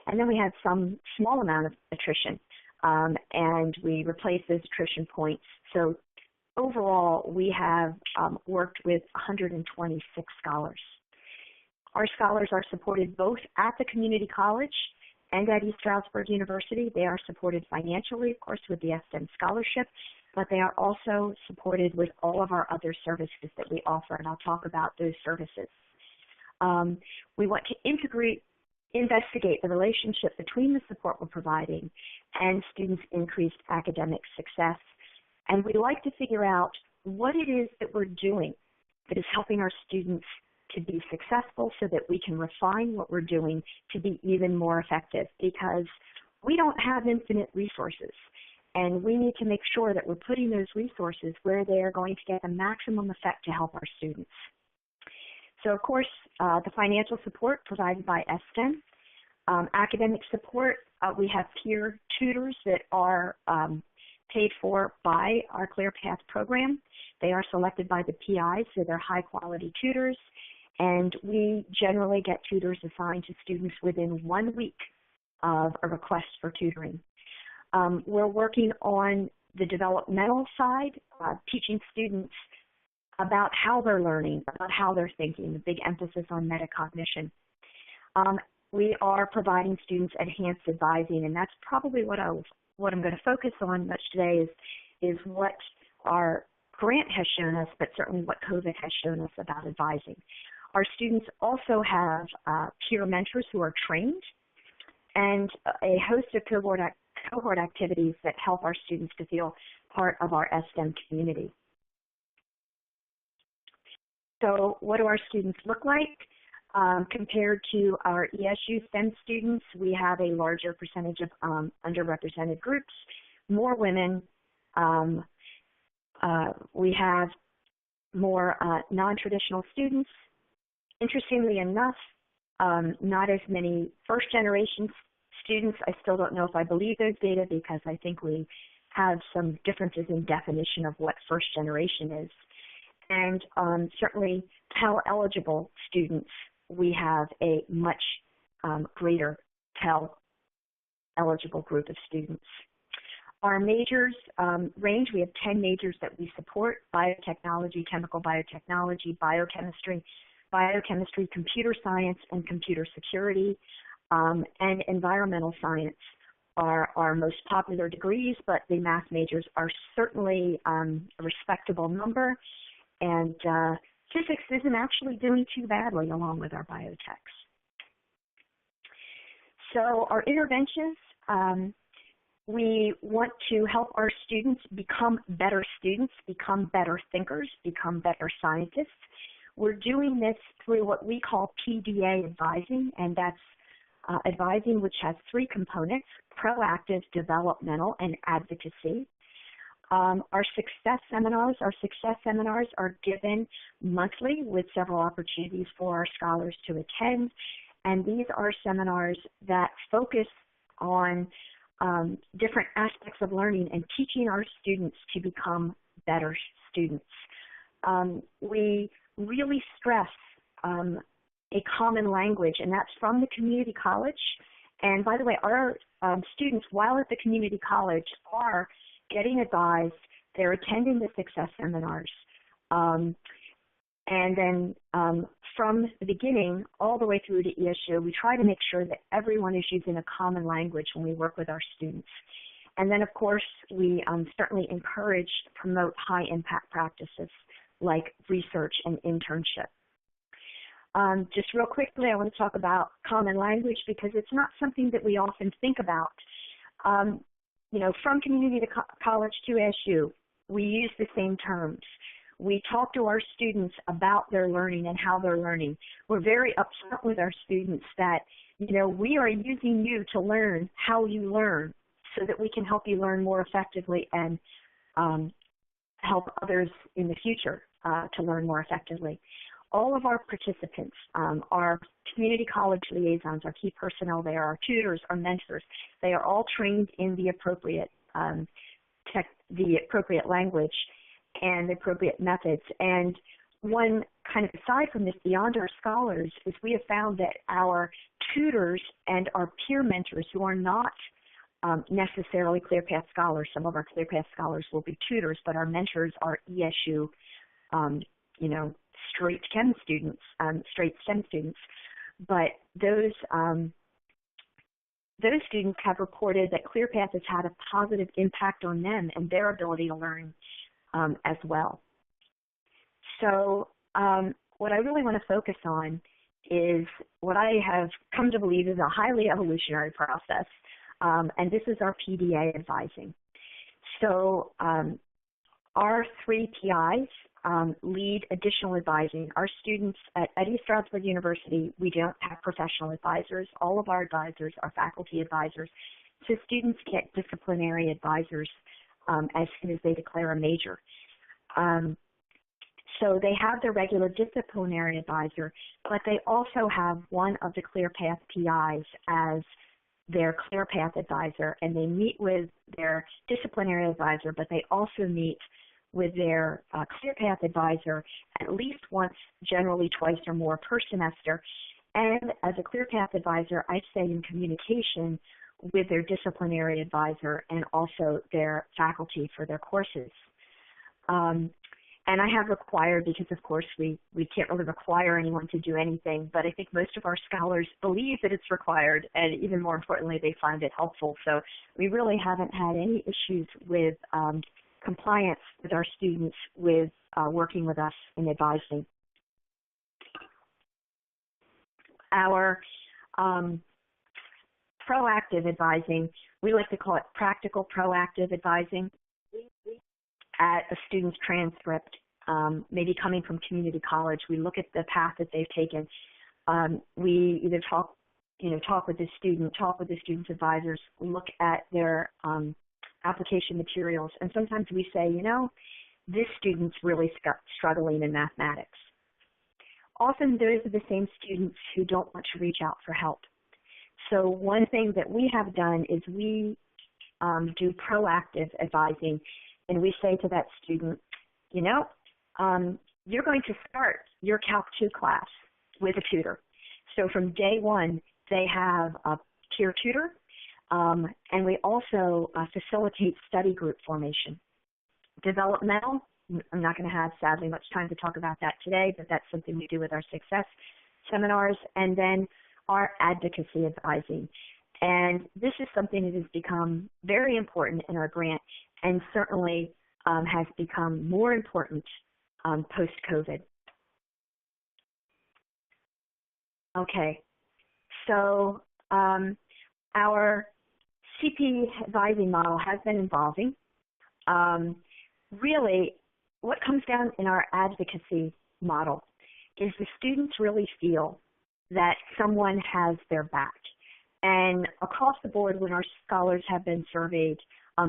and then we had some small amount of attrition, and we replaced those attrition points. So overall, we have worked with 126 scholars. Our scholars are supported both at the community college and at East Stroudsburg University. They are supported financially, of course, with the STEM scholarship, but they are also supported with all of our other services that we offer, and I'll talk about those services. We want to investigate the relationship between the support we're providing and students' increased academic success, and we'd like to figure out what it is that we're doing that is helping our students to be successful so that we can refine what we're doing to be even more effective, because we don't have infinite resources, and we need to make sure that we're putting those resources where they are going to get the maximum effect to help our students. So, of course, the financial support provided by STEM. Academic support, we have peer tutors that are paid for by our ClearPath program. They are selected by the PI, so they're high-quality tutors. And we generally get tutors assigned to students within 1 week of a request for tutoring. We're working on the developmental side, teaching students about how they're learning, about how they're thinking, the big emphasis on metacognition. We are providing students enhanced advising, and that's probably what I'm going to focus on much today is what our grant has shown us, but certainly what COVID has shown us about advising. Our students also have peer mentors who are trained and a host of cohort activities that help our students to feel part of our STEM community. So what do our students look like? Compared to our ESU STEM students, we have a larger percentage of underrepresented groups, more women. We have more non-traditional students. Interestingly enough, not as many first-generation students. I still don't know if I believe those data because I think we have some differences in definition of what first generation is. And certainly Pell-eligible students, we have a much greater Pell-eligible group of students. Our majors range. We have 10 majors that we support: biotechnology, chemical biotechnology, biochemistry, computer science, and computer security, and environmental science are our most popular degrees, but the math majors are certainly a respectable number, and physics isn't actually doing too badly along with our biotechs. So our interventions, we want to help our students, become better thinkers, become better scientists. We're doing this through what we call PDA advising, and that's advising which has 3 components: proactive, developmental, and advocacy. Our success seminars are given monthly with several opportunities for our scholars to attend, and these are seminars that focus on different aspects of learning and teaching our students to become better students. We really stress a common language, and that's from the community college. And by the way, our students, while at the community college, are getting advised. They're attending the success seminars. And then from the beginning all the way through to ESU, we try to make sure that everyone is using a common language when we work with our students. And then, of course, we certainly encourage, promote high-impact practices like research and internship. Just real quickly, I want to talk about common language because it's not something that we often think about. From community to college to ASU, we use the same terms. We talk to our students about their learning and how they're learning. We're very upfront with our students that, we are using you to learn how you learn so that we can help you learn more effectively and help others in the future to learn more effectively. All of our participants, our community college liaisons, our key personnel there, our tutors, our mentors, they are all trained in the appropriate language and the appropriate methods. And one kind of aside from this, beyond our scholars, is we have found that our tutors and our peer mentors who are not necessarily ClearPath scholars, some of our ClearPath scholars will be tutors, but our mentors are ESU, straight STEM students, but those students have reported that ClearPath has had a positive impact on them and their ability to learn as well. So what I really want to focus on is what I have come to believe is a highly evolutionary process, and this is our PDA advising. So our 3 PIs lead additional advising. Our students at Eddie Stroudsburg University, we don't have professional advisors. All of our advisors are faculty advisors. So students get disciplinary advisors as soon as they declare a major. So they have their regular disciplinary advisor, but they also have one of the ClearPath PIs as their ClearPath advisor, and they meet with their disciplinary advisor, but they also meet with their ClearPath advisor at least once, generally twice or more per semester. And as a ClearPath advisor, I stay in communication with their disciplinary advisor and also their faculty for their courses. And I have required, because of course we can't really require anyone to do anything, but I think most of our scholars believe that it's required, and even more importantly, they find it helpful. So we really haven't had any issues with compliance with our students with working with us in advising. Our proactive advising, we like to call it practical proactive advising at a student's transcript, maybe coming from community college. We look at the path that they've taken. We either talk with the student, talk with the student's advisors, look at their application materials, and sometimes we say, this student's really struggling in mathematics. Often those are the same students who don't want to reach out for help. So one thing that we have done is we do proactive advising, and we say to that student, you're going to start your Calc 2 class with a tutor. So from day one, they have a peer tutor, and we also facilitate study group formation. Developmental, I'm not going to have, sadly, much time to talk about that today, but that's something we do with our success seminars. And then our advocacy advising. And this is something that has become very important in our grant, and certainly has become more important post-COVID. Okay, so our CP advising model has been evolving. Really, what comes down in our advocacy model is the students really feel that someone has their back. And across the board, when our scholars have been surveyed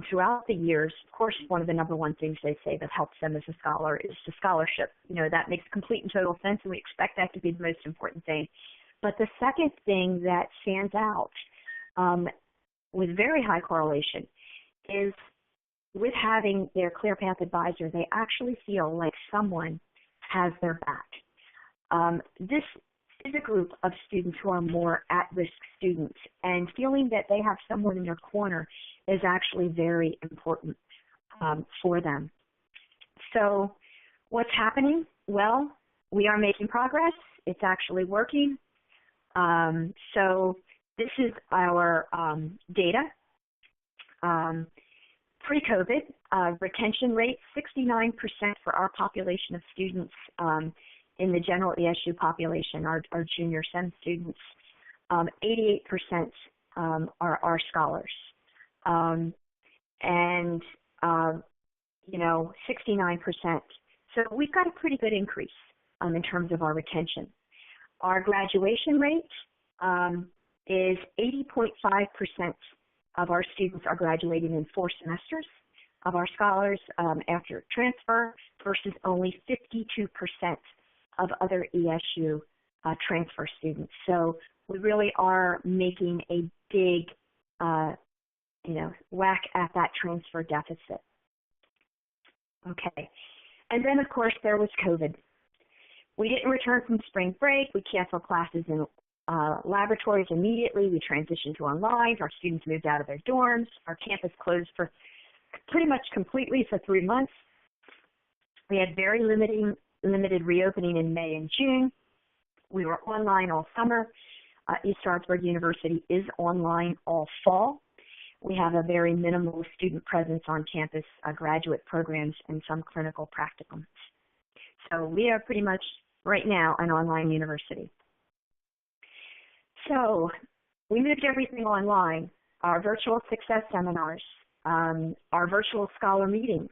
throughout the years, of course, one of the number one things they say that helps them as a scholar is the scholarship. That makes complete and total sense, and we expect that to be the most important thing. But the second thing that stands out with very high correlation is with having their ClearPath advisor, they actually feel like someone has their back. This is a group of students who are more at-risk students, and feeling that they have someone in their corner is actually very important for them. So what's happening? Well, we are making progress. It's actually working. So this is our data. Pre-COVID, retention rate, 69% for our population of students in the general ESU population, our junior SEM students. 88% are our scholars. And 69%. So we've got a pretty good increase in terms of our retention. Our graduation rate is 80.5% of our students are graduating in 4 semesters of our scholars after transfer versus only 52% of other ESU transfer students. So we really are making a big, whack at that transfer deficit. Okay. And then, of course, there was COVID. We didn't return from spring break. We canceled classes in laboratories immediately. We transitioned to online. Our students moved out of their dorms. Our campus closed for pretty much completely for 3 months. We had very limited reopening in May and June. We were online all summer. East Stroudsburg University is online all fall. We have a very minimal student presence on campus, graduate programs, and some clinical practicums. So we are pretty much right now an online university. So we moved everything online, our virtual success seminars, our virtual scholar meetings,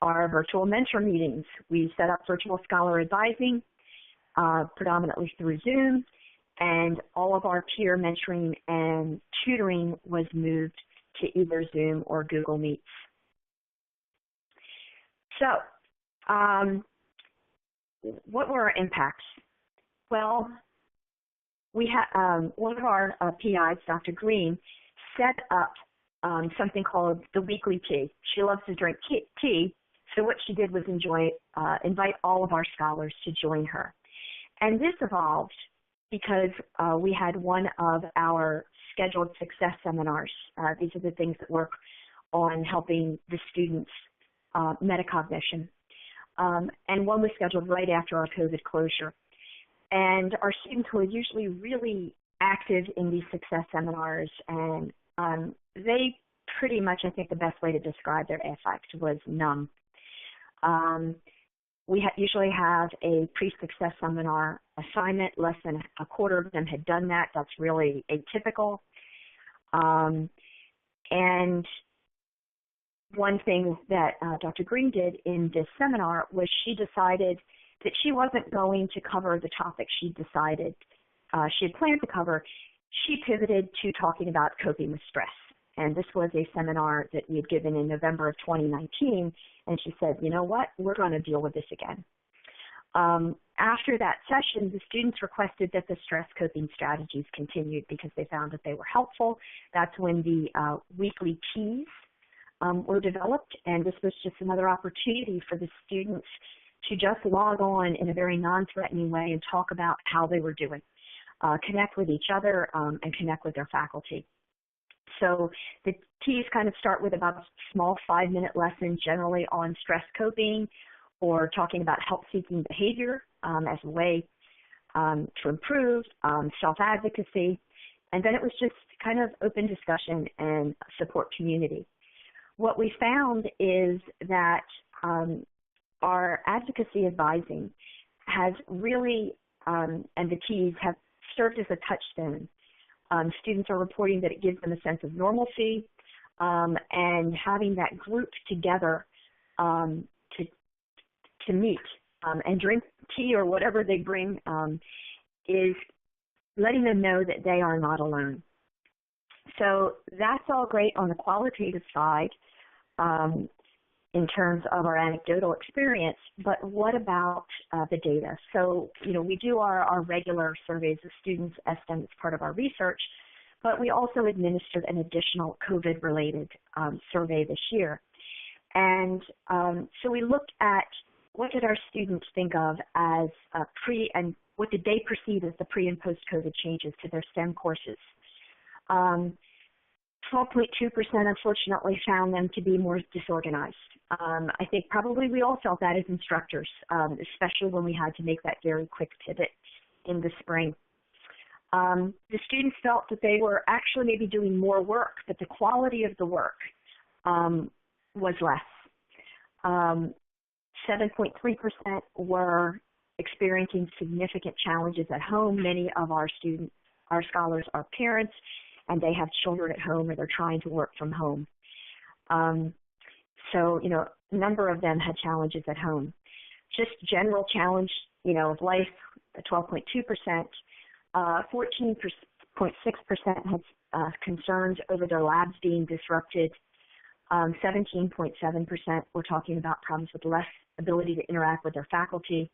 our virtual mentor meetings. We set up virtual scholar advising, predominantly through Zoom, and all of our peer mentoring and tutoring was moved to either Zoom or Google Meets. So, what were our impacts? Well, we had one of our PIs, Dr. Green, set up something called the weekly tea. She loves to drink tea, So what she did was invite all of our scholars to join her. And this evolved because we had one of our scheduled success seminars. These are the things that work on helping the students metacognition. And one was scheduled right after our COVID closure. And our students were usually really active in these success seminars, and they pretty much, I think the best way to describe their affect was numb. We usually have a pre-success seminar assignment. Less than a quarter of them had done that. That's really atypical. And one thing that Dr. Green did in this seminar was she decided that she wasn't going to cover the topic she decided she had planned to cover. She pivoted to talking about coping with stress. And this was a seminar that we had given in November of 2019. And she said, you know what, we're going to deal with this again. After that session, the students requested that the stress coping strategies continued because they found that they were helpful. That's when the weekly teas were developed. And this was just another opportunity for the students to just log on in a very non-threatening way and talk about how they were doing, connect with each other, and connect with their faculty. So the teas kind of start with about a small 5-minute lesson, generally on stress coping or talking about help-seeking behavior as a way to improve, self-advocacy. And then it was just kind of open discussion and support community. What we found is that our advocacy advising has really, and the teas have served as a touchstone. Students are reporting that it gives them a sense of normalcy, and having that group together to meet and drink tea or whatever they bring is letting them know that they are not alone. So that's all great on the qualitative side in terms of our anecdotal experience, but what about the data? So, we do our regular surveys of students, estimates, part of our research, but we also administered an additional COVID-related survey this year. And so we looked at what did our students think of as and what did they perceive as the pre- and post-COVID changes to their STEM courses. 12.2% unfortunately found them to be more disorganized. I think probably we all felt that as instructors, especially when we had to make that very quick pivot in the spring. The students felt that they were actually maybe doing more work, but the quality of the work was less. 7.3% were experiencing significant challenges at home. Many of our scholars are parents, and they have children at home or they're trying to work from home. So, a number of them had challenges at home. Just general challenge, of life, 12.2%. 14.6% had concerns over their labs being disrupted. 17.7% were talking about problems with less ability to interact with their faculty.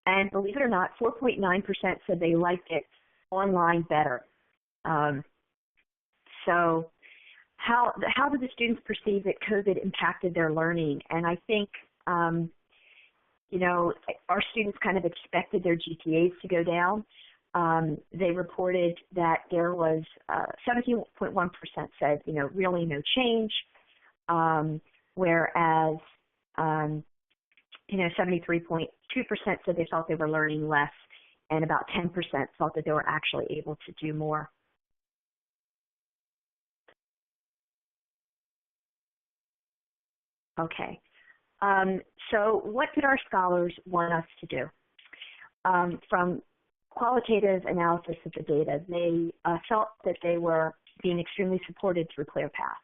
And believe it or not, 4.9% said they liked it online better. So how did the students perceive that COVID impacted their learning? And I think, our students kind of expected their GPAs to go down. They reported that there was 17.1% said, really no change, whereas, 73.2% said they felt they were learning less, and about 10% felt that they were actually able to do more. Okay, so what did our scholars want us to do? From qualitative analysis of the data, they felt that they were being extremely supported through ClearPath.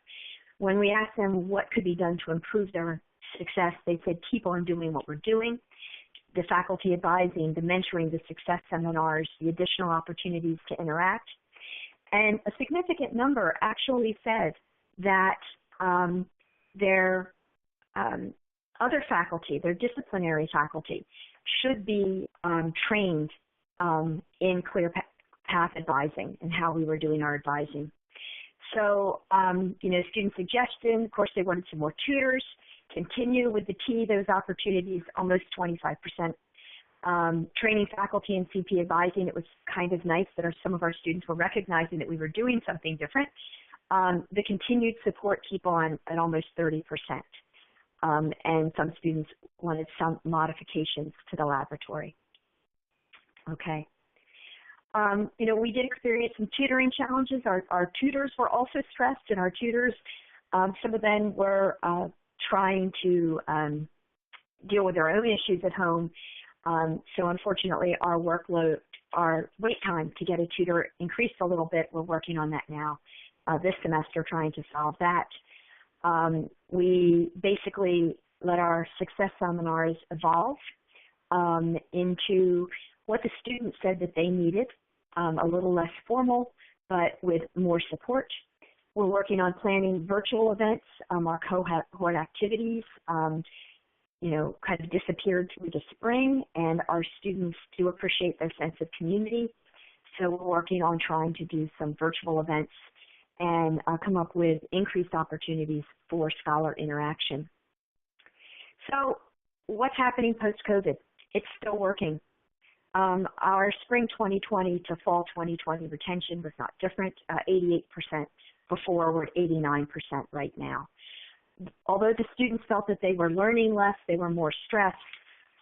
When we asked them what could be done to improve their success, they said keep on doing what we're doing. The faculty advising, the mentoring, the success seminars, the additional opportunities to interact. And a significant number actually said that their other faculty, their disciplinary faculty, should be trained in ClearPath advising and how we were doing our advising. So, student suggestion, of course, they wanted some more tutors to continue with the T, those opportunities, almost 25%. Training faculty and CP advising, it was kind of nice that some of our students were recognizing that we were doing something different. The continued support keep on at almost 30%. And some students wanted some modifications to the laboratory. Okay. We did experience some tutoring challenges. Our tutors were also stressed, and our tutors, some of them were trying to deal with their own issues at home. So unfortunately, our workload, our wait time to get a tutor increased a little bit. We're working on that now this semester, trying to solve that. We basically let our success seminars evolve into what the students said that they needed, a little less formal, but with more support. We're working on planning virtual events. Our cohort activities, kind of disappeared through the spring, and our students do appreciate their sense of community. So we're working on trying to do some virtual events and come up with increased opportunities for scholar interaction. So what's happening post-COVID? It's still working. Our spring 2020 to fall 2020 retention was not different, 88% before, we're at 89% right now. Although the students felt that they were learning less, they were more stressed,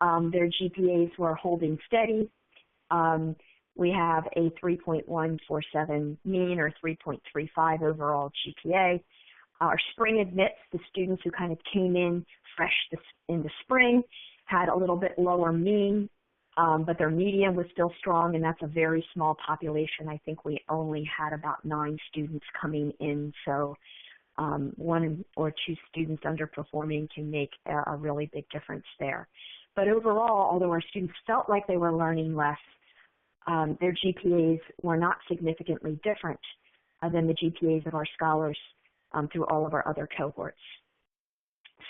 their GPAs were holding steady. We have a 3.147 mean or 3.35 overall GPA. Our spring admits, the students who kind of came in fresh in the spring, had a little bit lower mean, but their median was still strong, and that's a very small population. I think we only had about 9 students coming in, so 1 or 2 students underperforming can make a really big difference there. But overall, although our students felt like they were learning less, their GPAs were not significantly different than the GPAs of our scholars through all of our other cohorts.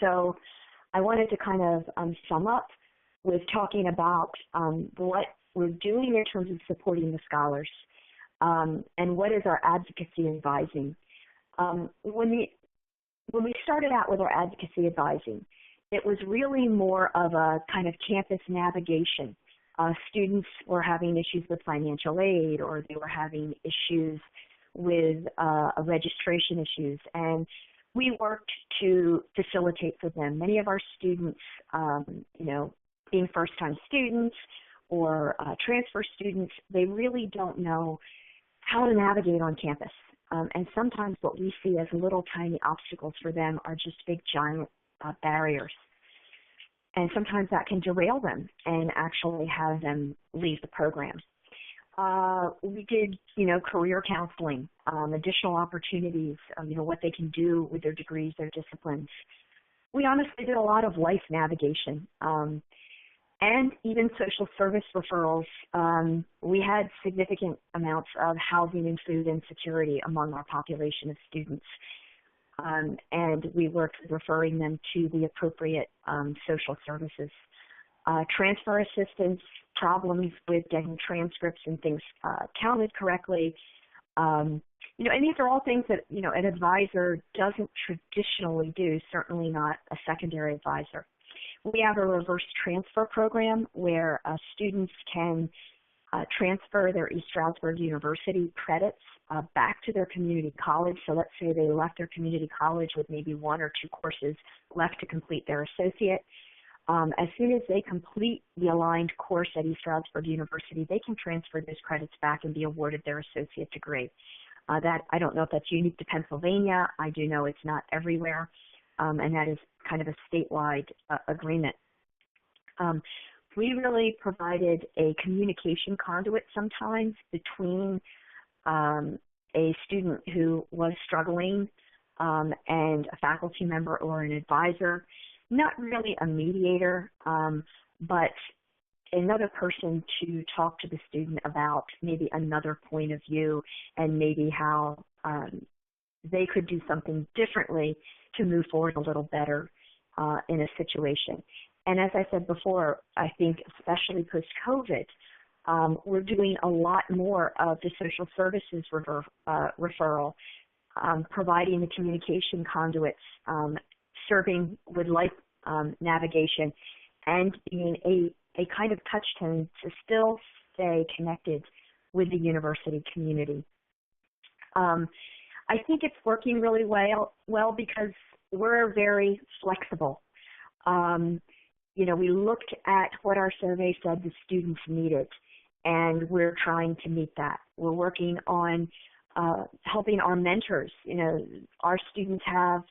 So I wanted to kind of sum up with talking about what we're doing in terms of supporting the scholars and what is our advocacy advising. When we started out with our advocacy advising, it was really more of a kind of campus navigation. Students were having issues with financial aid, or they were having issues with registration issues, and we worked to facilitate for them. Many of our students, being first-time students or transfer students, they really don't know how to navigate on campus. And sometimes what we see as little tiny obstacles for them are just big giant barriers. And sometimes that can derail them and actually have them leave the program. We did, career counseling, additional opportunities, what they can do with their degrees, their disciplines. We honestly did a lot of life navigation. And even social service referrals. We had significant amounts of housing and food insecurity among our population of students. And we worked with referring them to the appropriate social services. Transfer assistance, problems with getting transcripts and things counted correctly. And these are all things that, an advisor doesn't traditionally do, certainly not a secondary advisor. We have a reverse transfer program where students can transfer their East Stroudsburg University credits back to their community college. So let's say they left their community college with maybe 1 or 2 courses left to complete their associate. As soon as they complete the aligned course at East Stroudsburg University, they can transfer those credits back and be awarded their associate degree. That I don't know if that's unique to Pennsylvania. I do know it's not everywhere, and that is kind of a statewide agreement. We really provided a communication conduit sometimes between a student who was struggling and a faculty member or an advisor. Not really a mediator, but another person to talk to the student about maybe another point of view and maybe how they could do something differently to move forward a little better in a situation. And as I said before, I think especially post-COVID, we're doing a lot more of the social services referral, providing the communication conduits, serving with life navigation, and being a kind of touchstone to still stay connected with the university community. I think it's working really well because we're very flexible. We looked at what our survey said the students needed, and we're trying to meet that. We're working on helping our mentors. Our students have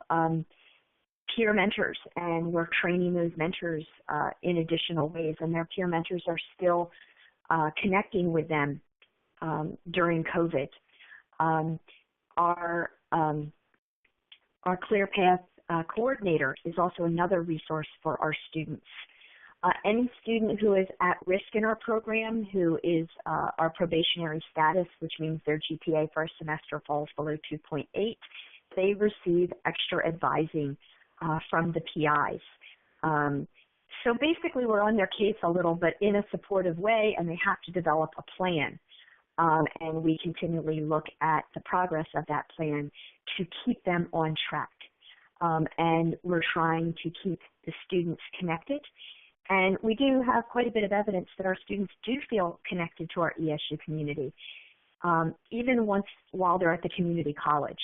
peer mentors, and we're training those mentors in additional ways, and their peer mentors are still connecting with them during COVID. Our ClearPath coordinator is also another resource for our students. Any student who is at risk in our program, who is our probationary status, which means their GPA for a semester falls below 2.8, they receive extra advising from the PIs. So basically we're on their case a little, but in a supportive way, and they have to develop a plan. And we continually look at the progress of that plan to keep them on track. And we're trying to keep the students connected. And we do have quite a bit of evidence that our students do feel connected to our ESU community, even while they're at the community college,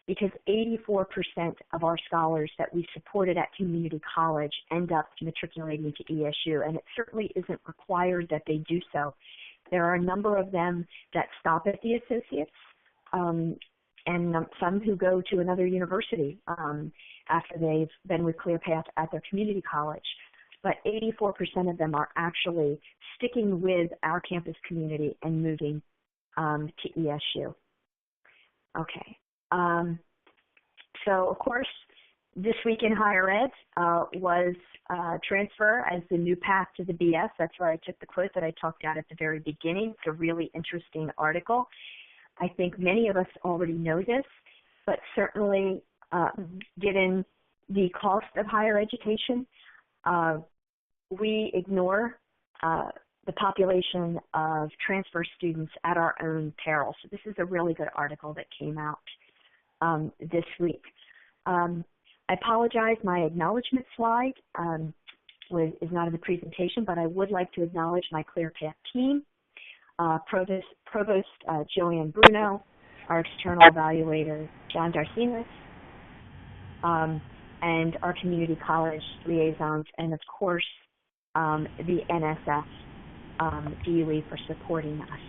because 84% of our scholars that we supported at community college end up matriculating to ESU, and it certainly isn't required that they do so. There are a number of them that stop at the associates, and some who go to another university after they've been with ClearPath at their community college. But 84% of them are actually sticking with our campus community and moving to ESU. Okay. So, of course, this week in higher ed was transfer as the new path to the BS. That's where I took the quote that I talked about at the very beginning. It's a really interesting article. I think many of us already know this, but certainly given the cost of higher education, we ignore the population of transfer students at our own peril. So this is a really good article that came out this week. I apologize, my acknowledgement slide is not in the presentation, but I would like to acknowledge my ClearPath team, Provost Joanne Bruno, our external evaluator, John Darcinas, and our community college liaisons, and of course, the NSF DOE for supporting us.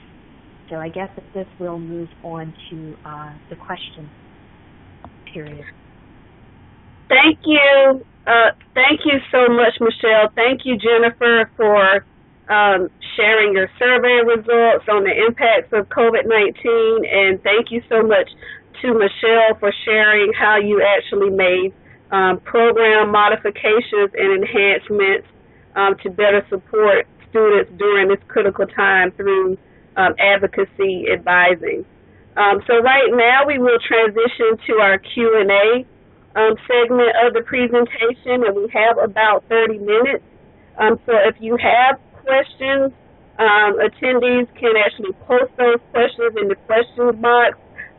So I guess at this we'll move on to the question period. Thank you. Thank you so much, Michelle. Thank you, Jennifer, for sharing your survey results on the impacts of COVID-19. And thank you so much to Michelle for sharing how you actually made program modifications and enhancements to better support students during this critical time through advocacy advising. So right now we will transition to our Q&A segment of the presentation, and we have about 30 minutes. So if you have questions, attendees can actually post those questions in the questions box.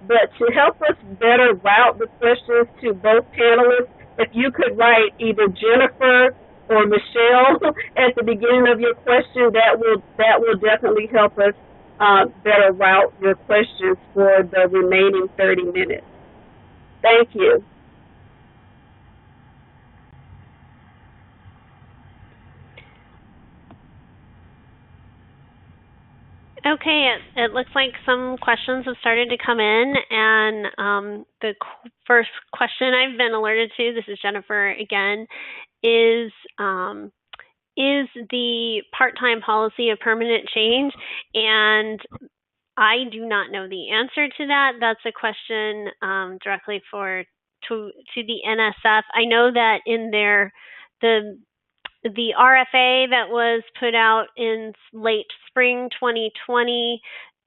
But to help us better route the questions to both panelists, if you could write either Jennifer or Michelle at the beginning of your question, that will definitely help us better route your questions for the remaining 30 minutes. Thank you. Okay, it looks like some questions have started to come in, and the first question I've been alerted to, this is Jennifer again, is the part-time policy a permanent change? And I do not know the answer to that. That's a question directly to the NSF. I know that in the RFA that was put out in late spring 2020,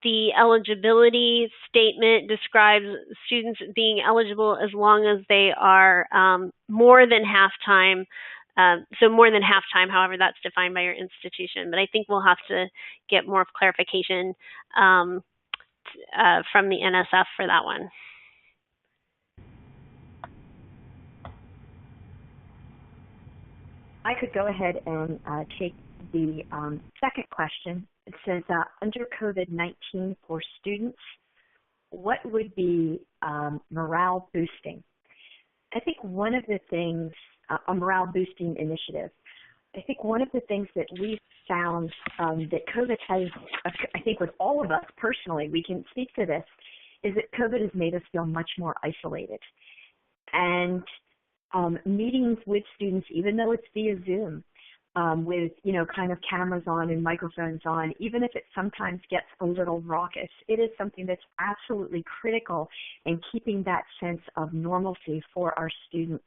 the eligibility statement describes students being eligible as long as they are more than half-time. So more than half-time, however, that's defined by your institution. But I think we'll have to get more clarification from the NSF for that one. I could go ahead and take the second question. It says, under COVID-19 for students, what would be morale boosting? I think one of the things, a morale boosting initiative, I think one of the things that we've found that COVID has, I think with all of us personally, we can speak to this, is that COVID has made us feel much more isolated. And meetings with students, even though it's via Zoom, with, kind of cameras on and microphones on, even if it sometimes gets a little raucous, it is something that's absolutely critical in keeping that sense of normalcy for our students.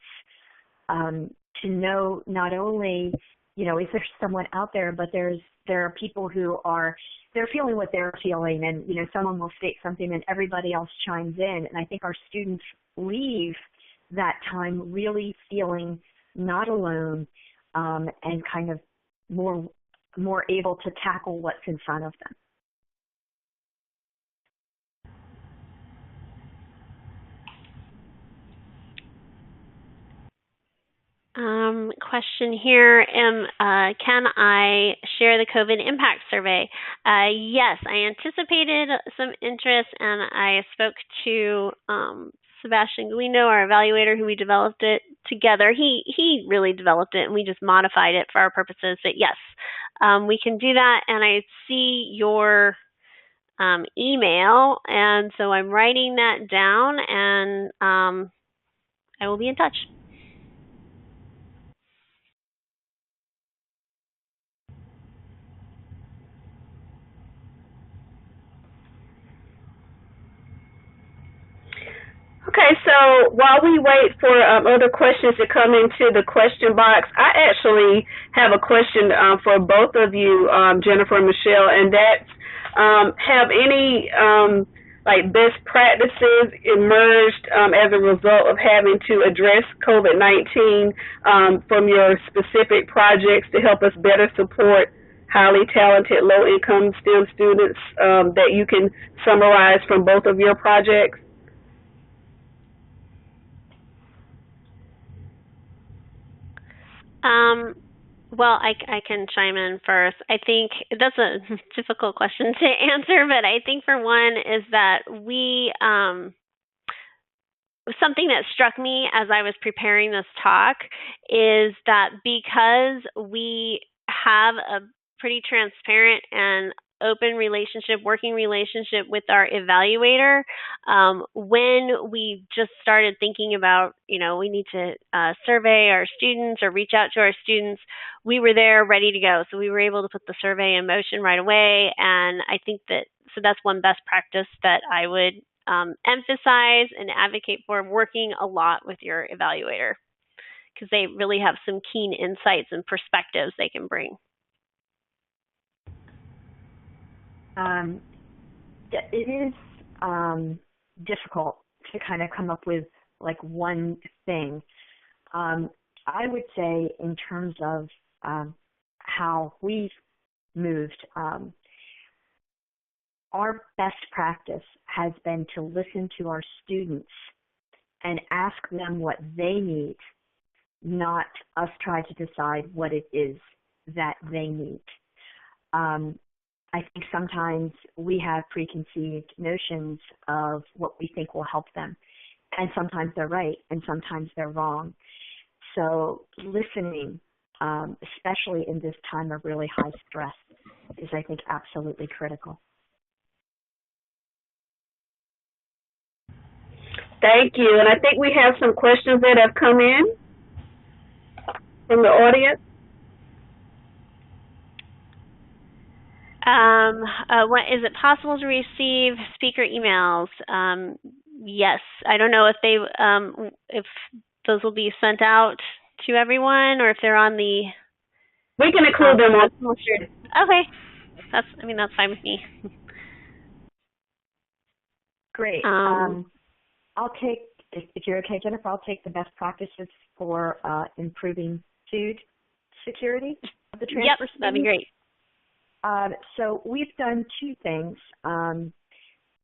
To know not only, is there someone out there, but there are people who they're feeling what they're feeling, and, someone will state something and everybody else chimes in. And I think our students leave that time really feeling not alone, and kind of more able to tackle what's in front of them. Question here, can I share the COVID impact survey? Yes, I anticipated some interest, and I spoke to Sebastian Guindo, our evaluator, who we developed it together. He really developed it, and we just modified it for our purposes. But yes, we can do that. And I see your email, and so I'm writing that down, and I will be in touch. Okay, so while we wait for other questions to come into the question box, I actually have a question for both of you, Jennifer and Michelle, and that's have any best practices emerged as a result of having to address COVID-19 from your specific projects to help us better support highly talented low-income STEM students that you can summarize from both of your projects? Well, I can chime in first. I think that's a difficult question to answer, but I think for one is that we, something that struck me as I was preparing this talk is that because we have a pretty transparent and open working relationship with our evaluator, when we just started thinking about, we need to survey our students or reach out to our students, we were there ready to go. So we were able to put the survey in motion right away. And I think that's one best practice that I would emphasize and advocate for, working a lot with your evaluator, because they really have some keen insights and perspectives they can bring. It is difficult to kind of come up with like one thing. I would say in terms of how we've moved, our best practice has been to listen to our students and ask them what they need, not us try to decide what it is that they need. I think sometimes we have preconceived notions of what we think will help them, and sometimes they're right and sometimes they're wrong. So listening, especially in this time of really high stress, is, I think, absolutely critical. Thank you. And I think we have some questions that have come in from the audience. Is it possible to receive speaker emails? Yes. I don't know if those will be sent out to everyone, or if they're on the. We can include them on. Okay. That's fine with me. Great. I'll take, if you're okay, Jennifer, I'll take the best practices for improving food security of the transfer students. Yep, that'd be great. So we've done two things.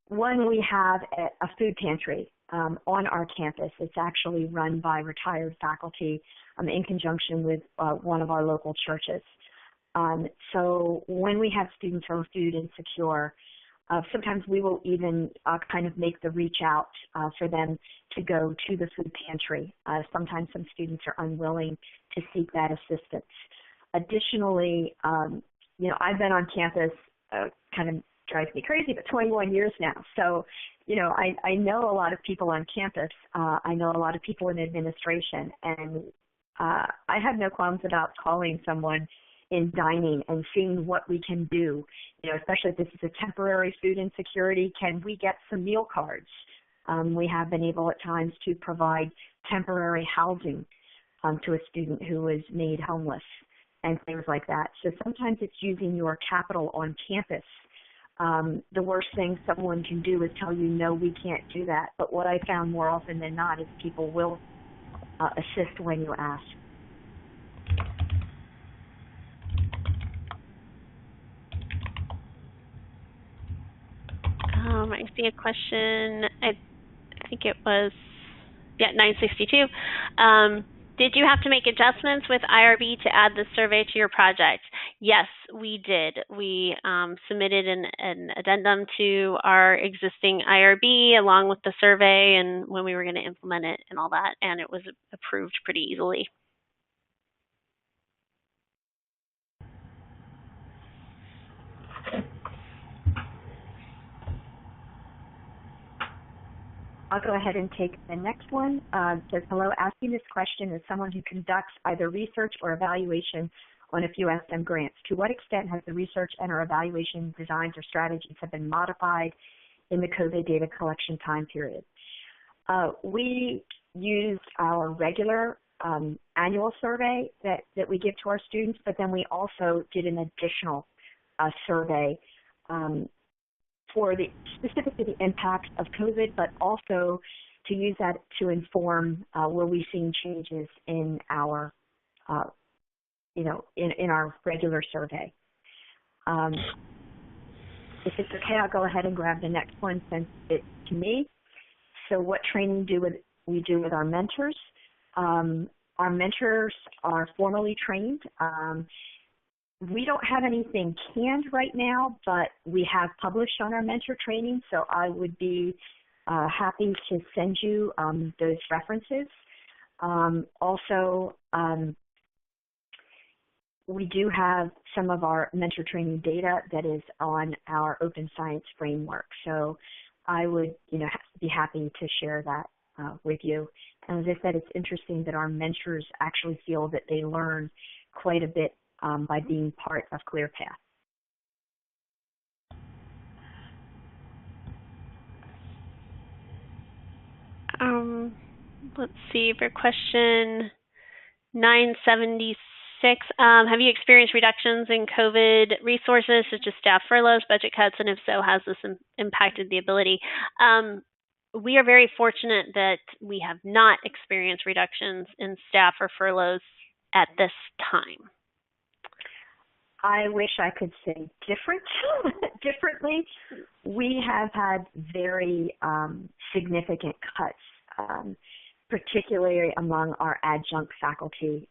One, we have a food pantry on our campus. It's actually run by retired faculty in conjunction with one of our local churches. So when we have students who are food insecure, sometimes we will even kind of make the reach out for them to go to the food pantry. Sometimes some students are unwilling to seek that assistance. Additionally, I've been on campus, kind of drives me crazy, but 21 years now. So, I know a lot of people on campus. I know a lot of people in administration, and I have no qualms about calling someone in dining and seeing what we can do, especially if this is a temporary food insecurity. Can we get some meal cards? We have been able at times to provide temporary housing to a student who was made homeless and things like that. So sometimes it's using your capital on campus. The worst thing someone can do is tell you, no, we can't do that. But what I found more often than not is people will assist when you ask. I see a question. I think it was, 962. Did you have to make adjustments with IRB to add the survey to your project? Yes, we did. We submitted an addendum to our existing IRB along with the survey and when we were going to implement it and all that, and it was approved pretty easily. I'll go ahead and take the next one. It says, hello, asking this question as someone who conducts either research or evaluation on a few SM grants. To what extent has the research and or evaluation designs or strategies have been modified in the COVID data collection time period? We used our regular annual survey that we give to our students, but then we also did an additional survey for specifically the impact of COVID, but also to use that to inform were we seeing changes in our, in our regular survey. If it's okay, I'll go ahead and grab the next one since it's to me. So what training do we do with our mentors? Our mentors are formally trained. We don't have anything canned right now, but we have published on our mentor training, so I would be happy to send you those references. Also, we do have some of our mentor training data that is on our Open Science framework, so I would be happy to share that with you. And as I said, it's interesting that our mentors actually feel that they learn quite a bit by being part of ClearPath. Let's see, for question 976, have you experienced reductions in COVID resources such as staff furloughs, budget cuts, and if so, has this impacted the ability? We are very fortunate that we have not experienced reductions in staff or furloughs at this time. I wish I could say differently. We have had very significant cuts, particularly among our adjunct faculty,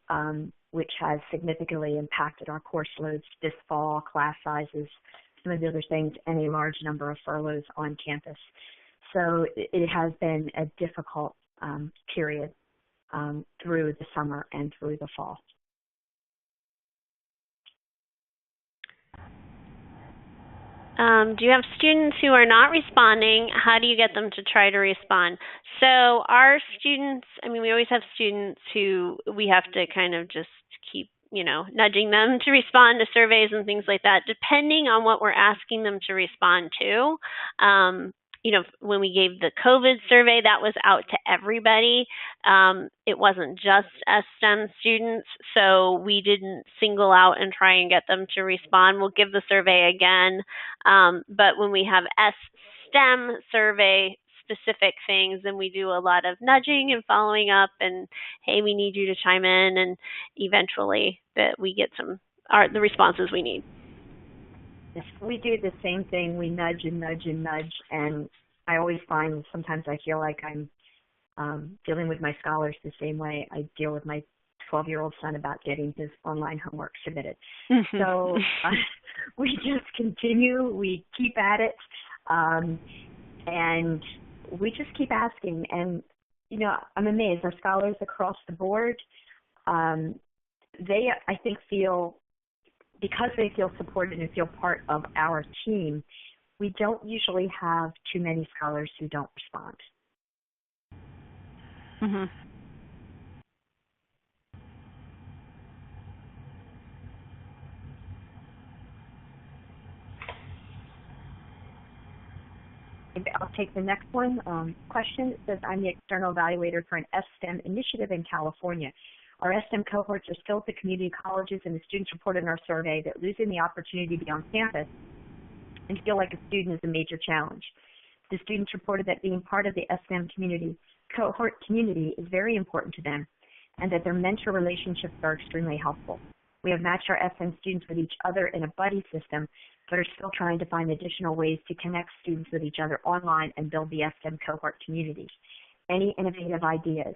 which has significantly impacted our course loads this fall, class sizes, some of the other things, and a large number of furloughs on campus. So it has been a difficult period through the summer and through the fall. Do you have students who are not responding? How do you get them to try to respond? So our students, we always have students who we have to kind of just keep, nudging them to respond to surveys and things like that, depending on what we're asking them to respond to. When we gave the COVID survey, that was out to everybody. It wasn't just STEM students, so we didn't single out and try and get them to respond. We'll give the survey again. But when we have STEM survey specific things, then we do a lot of nudging and following up and, hey, we need you to chime in, and eventually that we get the responses we need. Yes, we do the same thing. We nudge and nudge and nudge, and I always find sometimes I feel like I'm dealing with my scholars the same way I deal with my 12-year-old son about getting his online homework submitted. So we just continue, we keep at it, and we just keep asking. And, you know, I'm amazed. Our scholars across the board, they, I think, feel, because they feel supported and feel part of our team, we don't usually have too many scholars who don't respond. Mm-hmm. I'll take the next one. Question. It says, I'm the external evaluator for an STEM initiative in California. Our STEM cohorts are still at the community colleges, and the students reported in our survey that losing the opportunity to be on campus and feel like a student is a major challenge. The students reported that being part of the STEM cohort community is very important to them, and that their mentor relationships are extremely helpful. We have matched our STEM students with each other in a buddy system, but are still trying to find additional ways to connect students with each other online and build the STEM cohort community. Any innovative ideas?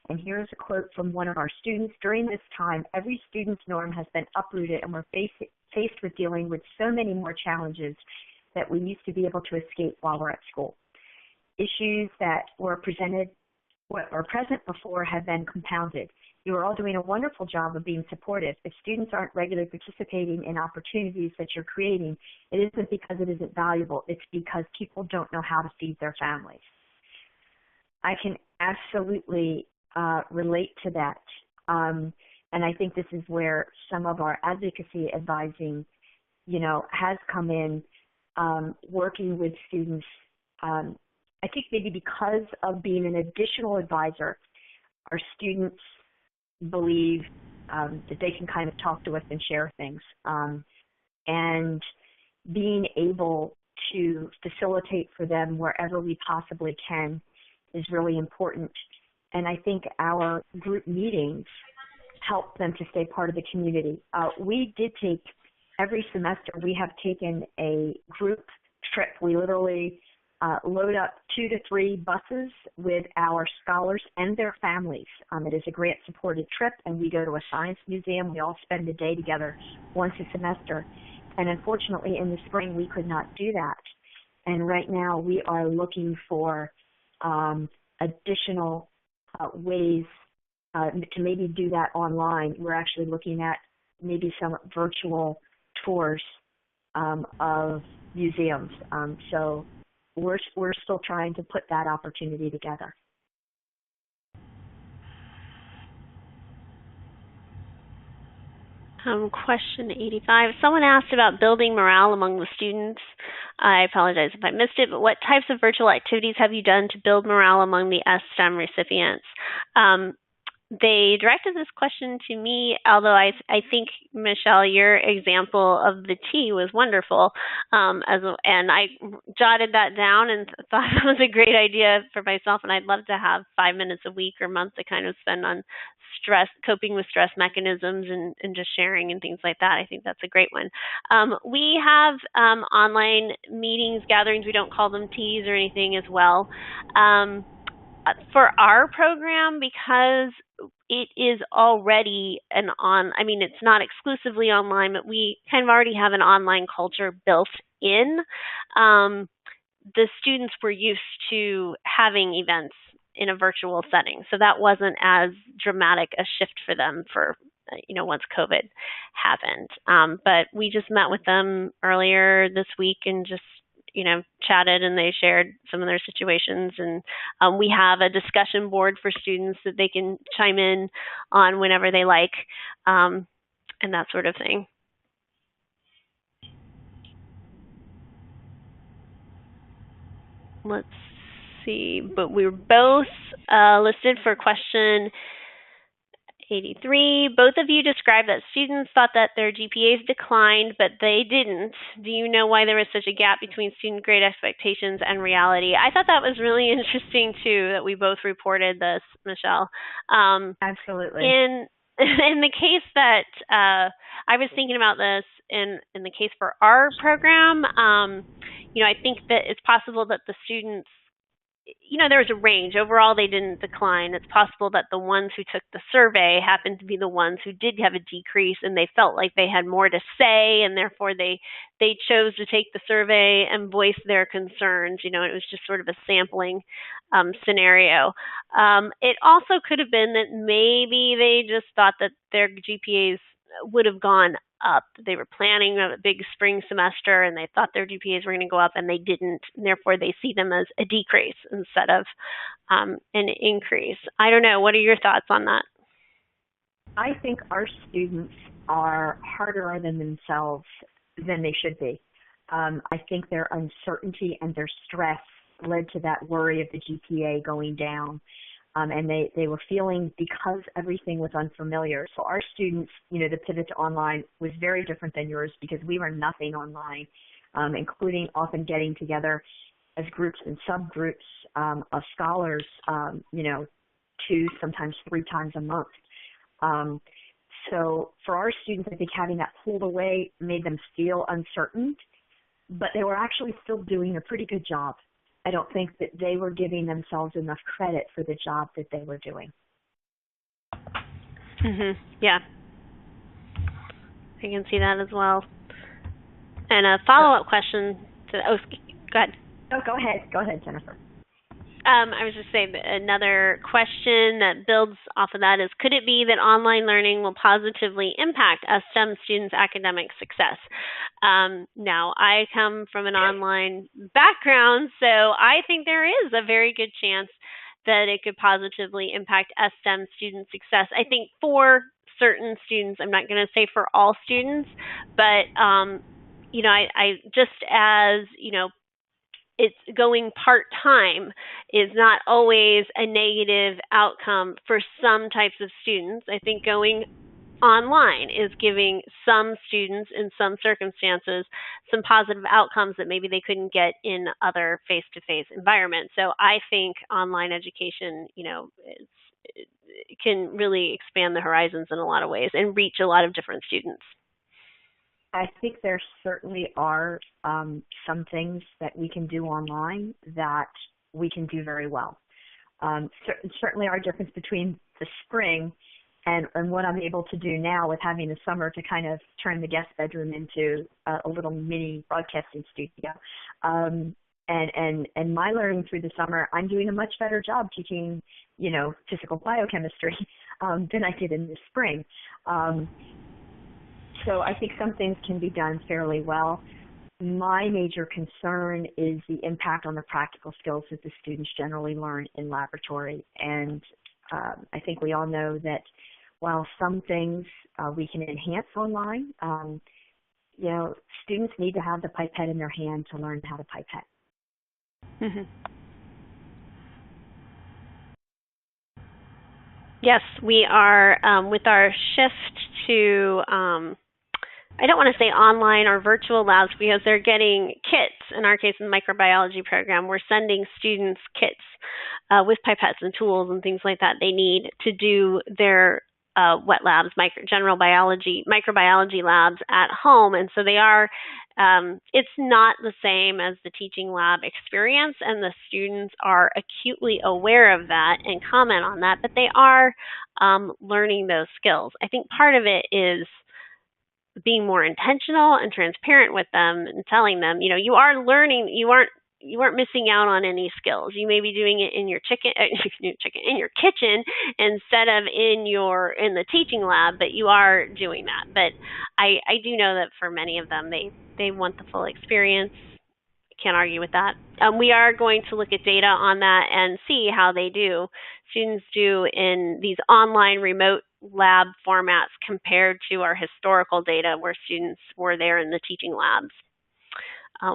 And here's a quote from one of our students. During this time, every student's norm has been uprooted, and we're faced with dealing with so many more challenges that we used to be able to escape while we're at school. Issues that were present before have been compounded. You are all doing a wonderful job of being supportive. If students aren't regularly participating in opportunities that you're creating, it isn't because it isn't valuable. It's because people don't know how to feed their families. I can absolutely relate to that. And I think this is where some of our advocacy advising, you know, has come in, working with students. I think maybe because of being an additional advisor, our students believe that they can kind of talk to us and share things. And being able to facilitate for them wherever we possibly can is really important. And I think our group meetings help them to stay part of the community. We did take, every semester, we have taken a group trip. We literally load up 2 to 3 buses with our scholars and their families. It is a grant-supported trip, and we go to a science museum. We all spend a day together once a semester. And unfortunately, in the spring, we could not do that. And right now, we are looking for additional ways to maybe do that online. We're actually looking at maybe some virtual tours of museums. So we're still trying to put that opportunity together. Question 85. Someone asked about building morale among the students. I apologize if I missed it, but what types of virtual activities have you done to build morale among the STEM recipients? They directed this question to me, although I think, Michelle, your example of the tea was wonderful, and I jotted that down and thought that was a great idea for myself, and I'd love to have 5 minutes a week or month to kind of spend on stress, coping with stress mechanisms and just sharing and things like that. I think that's a great one. We have online meetings, gatherings. We don't call them teas or anything as well. For our program, because it is already it's not exclusively online, but we kind of already have an online culture built in. The students were used to having events in a virtual setting, so that wasn't as dramatic a shift for them once COVID happened. But we just met with them earlier this week and just chatted, and they shared some of their situations. And we have a discussion board for students that they can chime in on whenever they like, and that sort of thing. Let's see, but we were both listed for question 83. Both of you described that students thought that their GPAs declined, but they didn't. Do you know why there was such a gap between student grade expectations and reality? I thought that was really interesting, too, that we both reported this, Michelle. Absolutely. In the case that I was thinking about this in the case for our program, I think that it's possible that the students, there was a range. Overall, they didn't decline. It's possible that the ones who took the survey happened to be the ones who did have a decrease, and they felt like they had more to say, and therefore they chose to take the survey and voice their concerns. It was just sort of a sampling scenario. It also could have been that maybe they just thought that their GPAs would have gone up. They were planning a big spring semester and they thought their GPAs were going to go up, and they didn't, and therefore they see them as a decrease instead of an increase. I don't know. What are your thoughts on that? I think our students are harder on themselves than they should be. I think their uncertainty and their stress led to that worry of the GPA going down. And they were feeling, because everything was unfamiliar. So our students, the pivot to online was very different than yours, because we were nothing online, including often getting together as groups and subgroups of scholars, 2, sometimes 3 times a month. So for our students, I think having that pulled away made them feel uncertain, but they were actually still doing a pretty good job. I don't think that they were giving themselves enough credit for the job that they were doing. Yeah, I can see that as well. And a follow-up question to go ahead. Oh, go ahead, Jennifer. I was just saying another question that builds off of that is, could it be that online learning will positively impact a STEM students' academic success? Now, I come from an online background, so I think there is a very good chance that it could positively impact a STEM student success. I think for certain students, I'm not going to say for all students, but, I just as, it's going part-time is not always a negative outcome for some types of students. I think going online is giving some students in some circumstances some positive outcomes that maybe they couldn't get in other face-to-face environments. So I think online education, can really expand the horizons in a lot of ways and reach a lot of different students. I think there certainly are some things that we can do online that we can do very well. Certainly our difference between the spring and what I'm able to do now with having the summer to kind of turn the guest bedroom into a little mini broadcasting studio. And my learning through the summer, I'm doing a much better job teaching, physical biochemistry than I did in the spring. So I think some things can be done fairly well. My major concern is the impact on the practical skills that the students generally learn in laboratory. And I think we all know that while some things we can enhance online, students need to have the pipette in their hand to learn how to pipette. Mm-hmm. Yes, we are with our shift to I don't want to say online or virtual labs because they're getting kits. In our case, in the microbiology program, we're sending students kits with pipettes and tools and things like that they need to do their wet labs, microbiology labs at home. And so they are, it's not the same as the teaching lab experience, and the students are acutely aware of that and comment on that, but they are learning those skills. I think part of it is being more intentional and transparent with them and telling them, you are learning, you aren't missing out on any skills. You may be doing it in your in your kitchen instead of in the teaching lab, but you are doing that. But I do know that for many of them, they want the full experience. Can't argue with that. We are going to look at data on that and see how students do in these online remote lab formats compared to our historical data where students were there in the teaching labs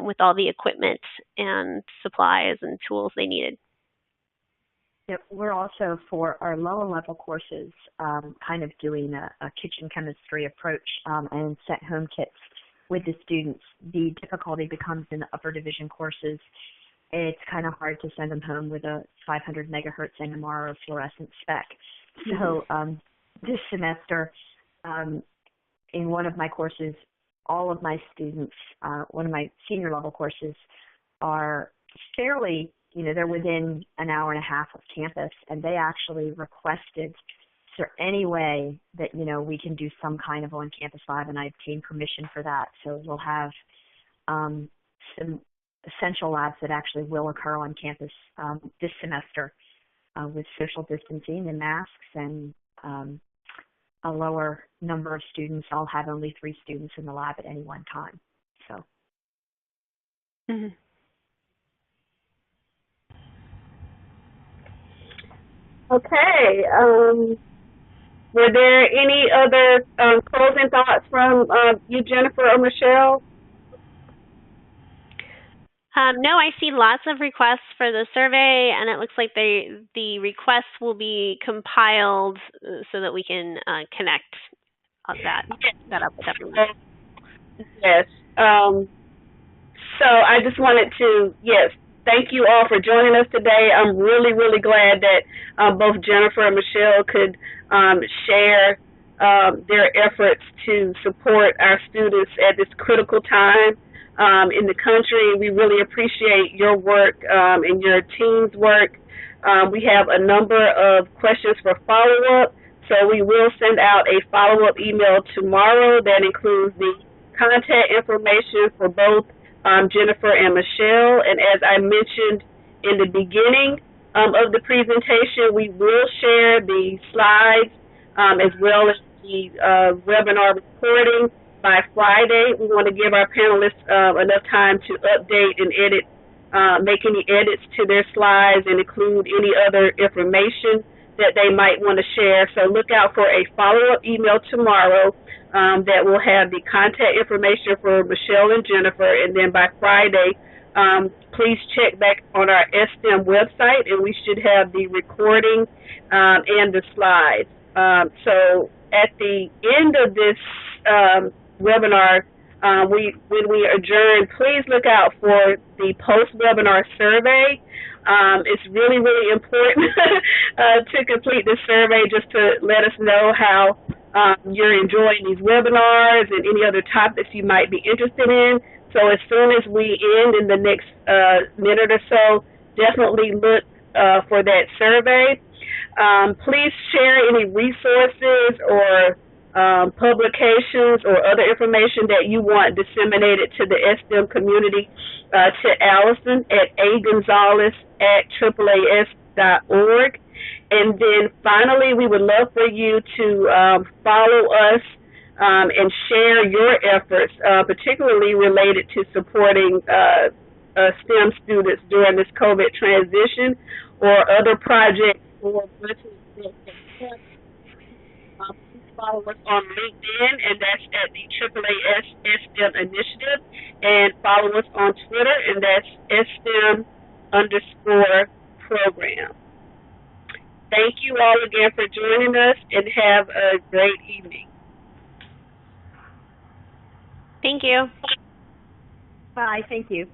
with all the equipment and supplies and tools they needed. Yep, we're also, for our lower level courses, kind of doing a kitchen chemistry approach and sent home kits with the students. The difficulty becomes in the upper division courses. It's kind of hard to send them home with a 500 megahertz NMR or fluorescent spec. So this semester, in one of my courses, all of my students, one of my senior level courses, are fairly, they're within an hour and a half of campus, and they actually requested, is there any way that, we can do some kind of on-campus lab, and I obtained permission for that. So we'll have some essential labs that actually will occur on campus this semester with social distancing and masks and a lower number of students. I'll have only 3 students in the lab at any one time. So. Mm-hmm. Okay. Were there any other closing thoughts from you, Jennifer or Michelle? No, I see lots of requests for the survey, and it looks like the requests will be compiled so that we can connect that up with everyone. Yes. So I just wanted to, thank you all for joining us today. I'm really, really glad that both Jennifer and Michelle could share their efforts to support our students at this critical time in the country. We really appreciate your work and your team's work. We have a number of questions for follow-up, so we will send out a follow-up email tomorrow that includes the contact information for both Jennifer and Michelle. And as I mentioned in the beginning of the presentation, we will share the slides as well as the webinar recording by Friday. We want to give our panelists enough time to update and edit, make any edits to their slides and include any other information that they might want to share. So look out for a follow-up email tomorrow that will have the contact information for Michelle and Jennifer, and then by Friday, please check back on our STEM website, and we should have the recording and the slides. So at the end of this webinar, when we adjourn, please look out for the post-webinar survey. It's really, really important to complete the survey just to let us know how you're enjoying these webinars and any other topics you might be interested in. So as soon as we end in the next minute or so, definitely look for that survey. Please share any resources or publications or other information that you want disseminated to the STEM community to Allison at agonzalez@AAAS.org. And then finally, we would love for you to follow us and share your efforts, particularly related to supporting STEM students during this COVID transition or other projects or follow us on LinkedIn, and that's at the AAAS STEM Initiative, and follow us on Twitter, and that's STEM_program. Thank you all again for joining us, and have a great evening. Thank you. Bye. Thank you.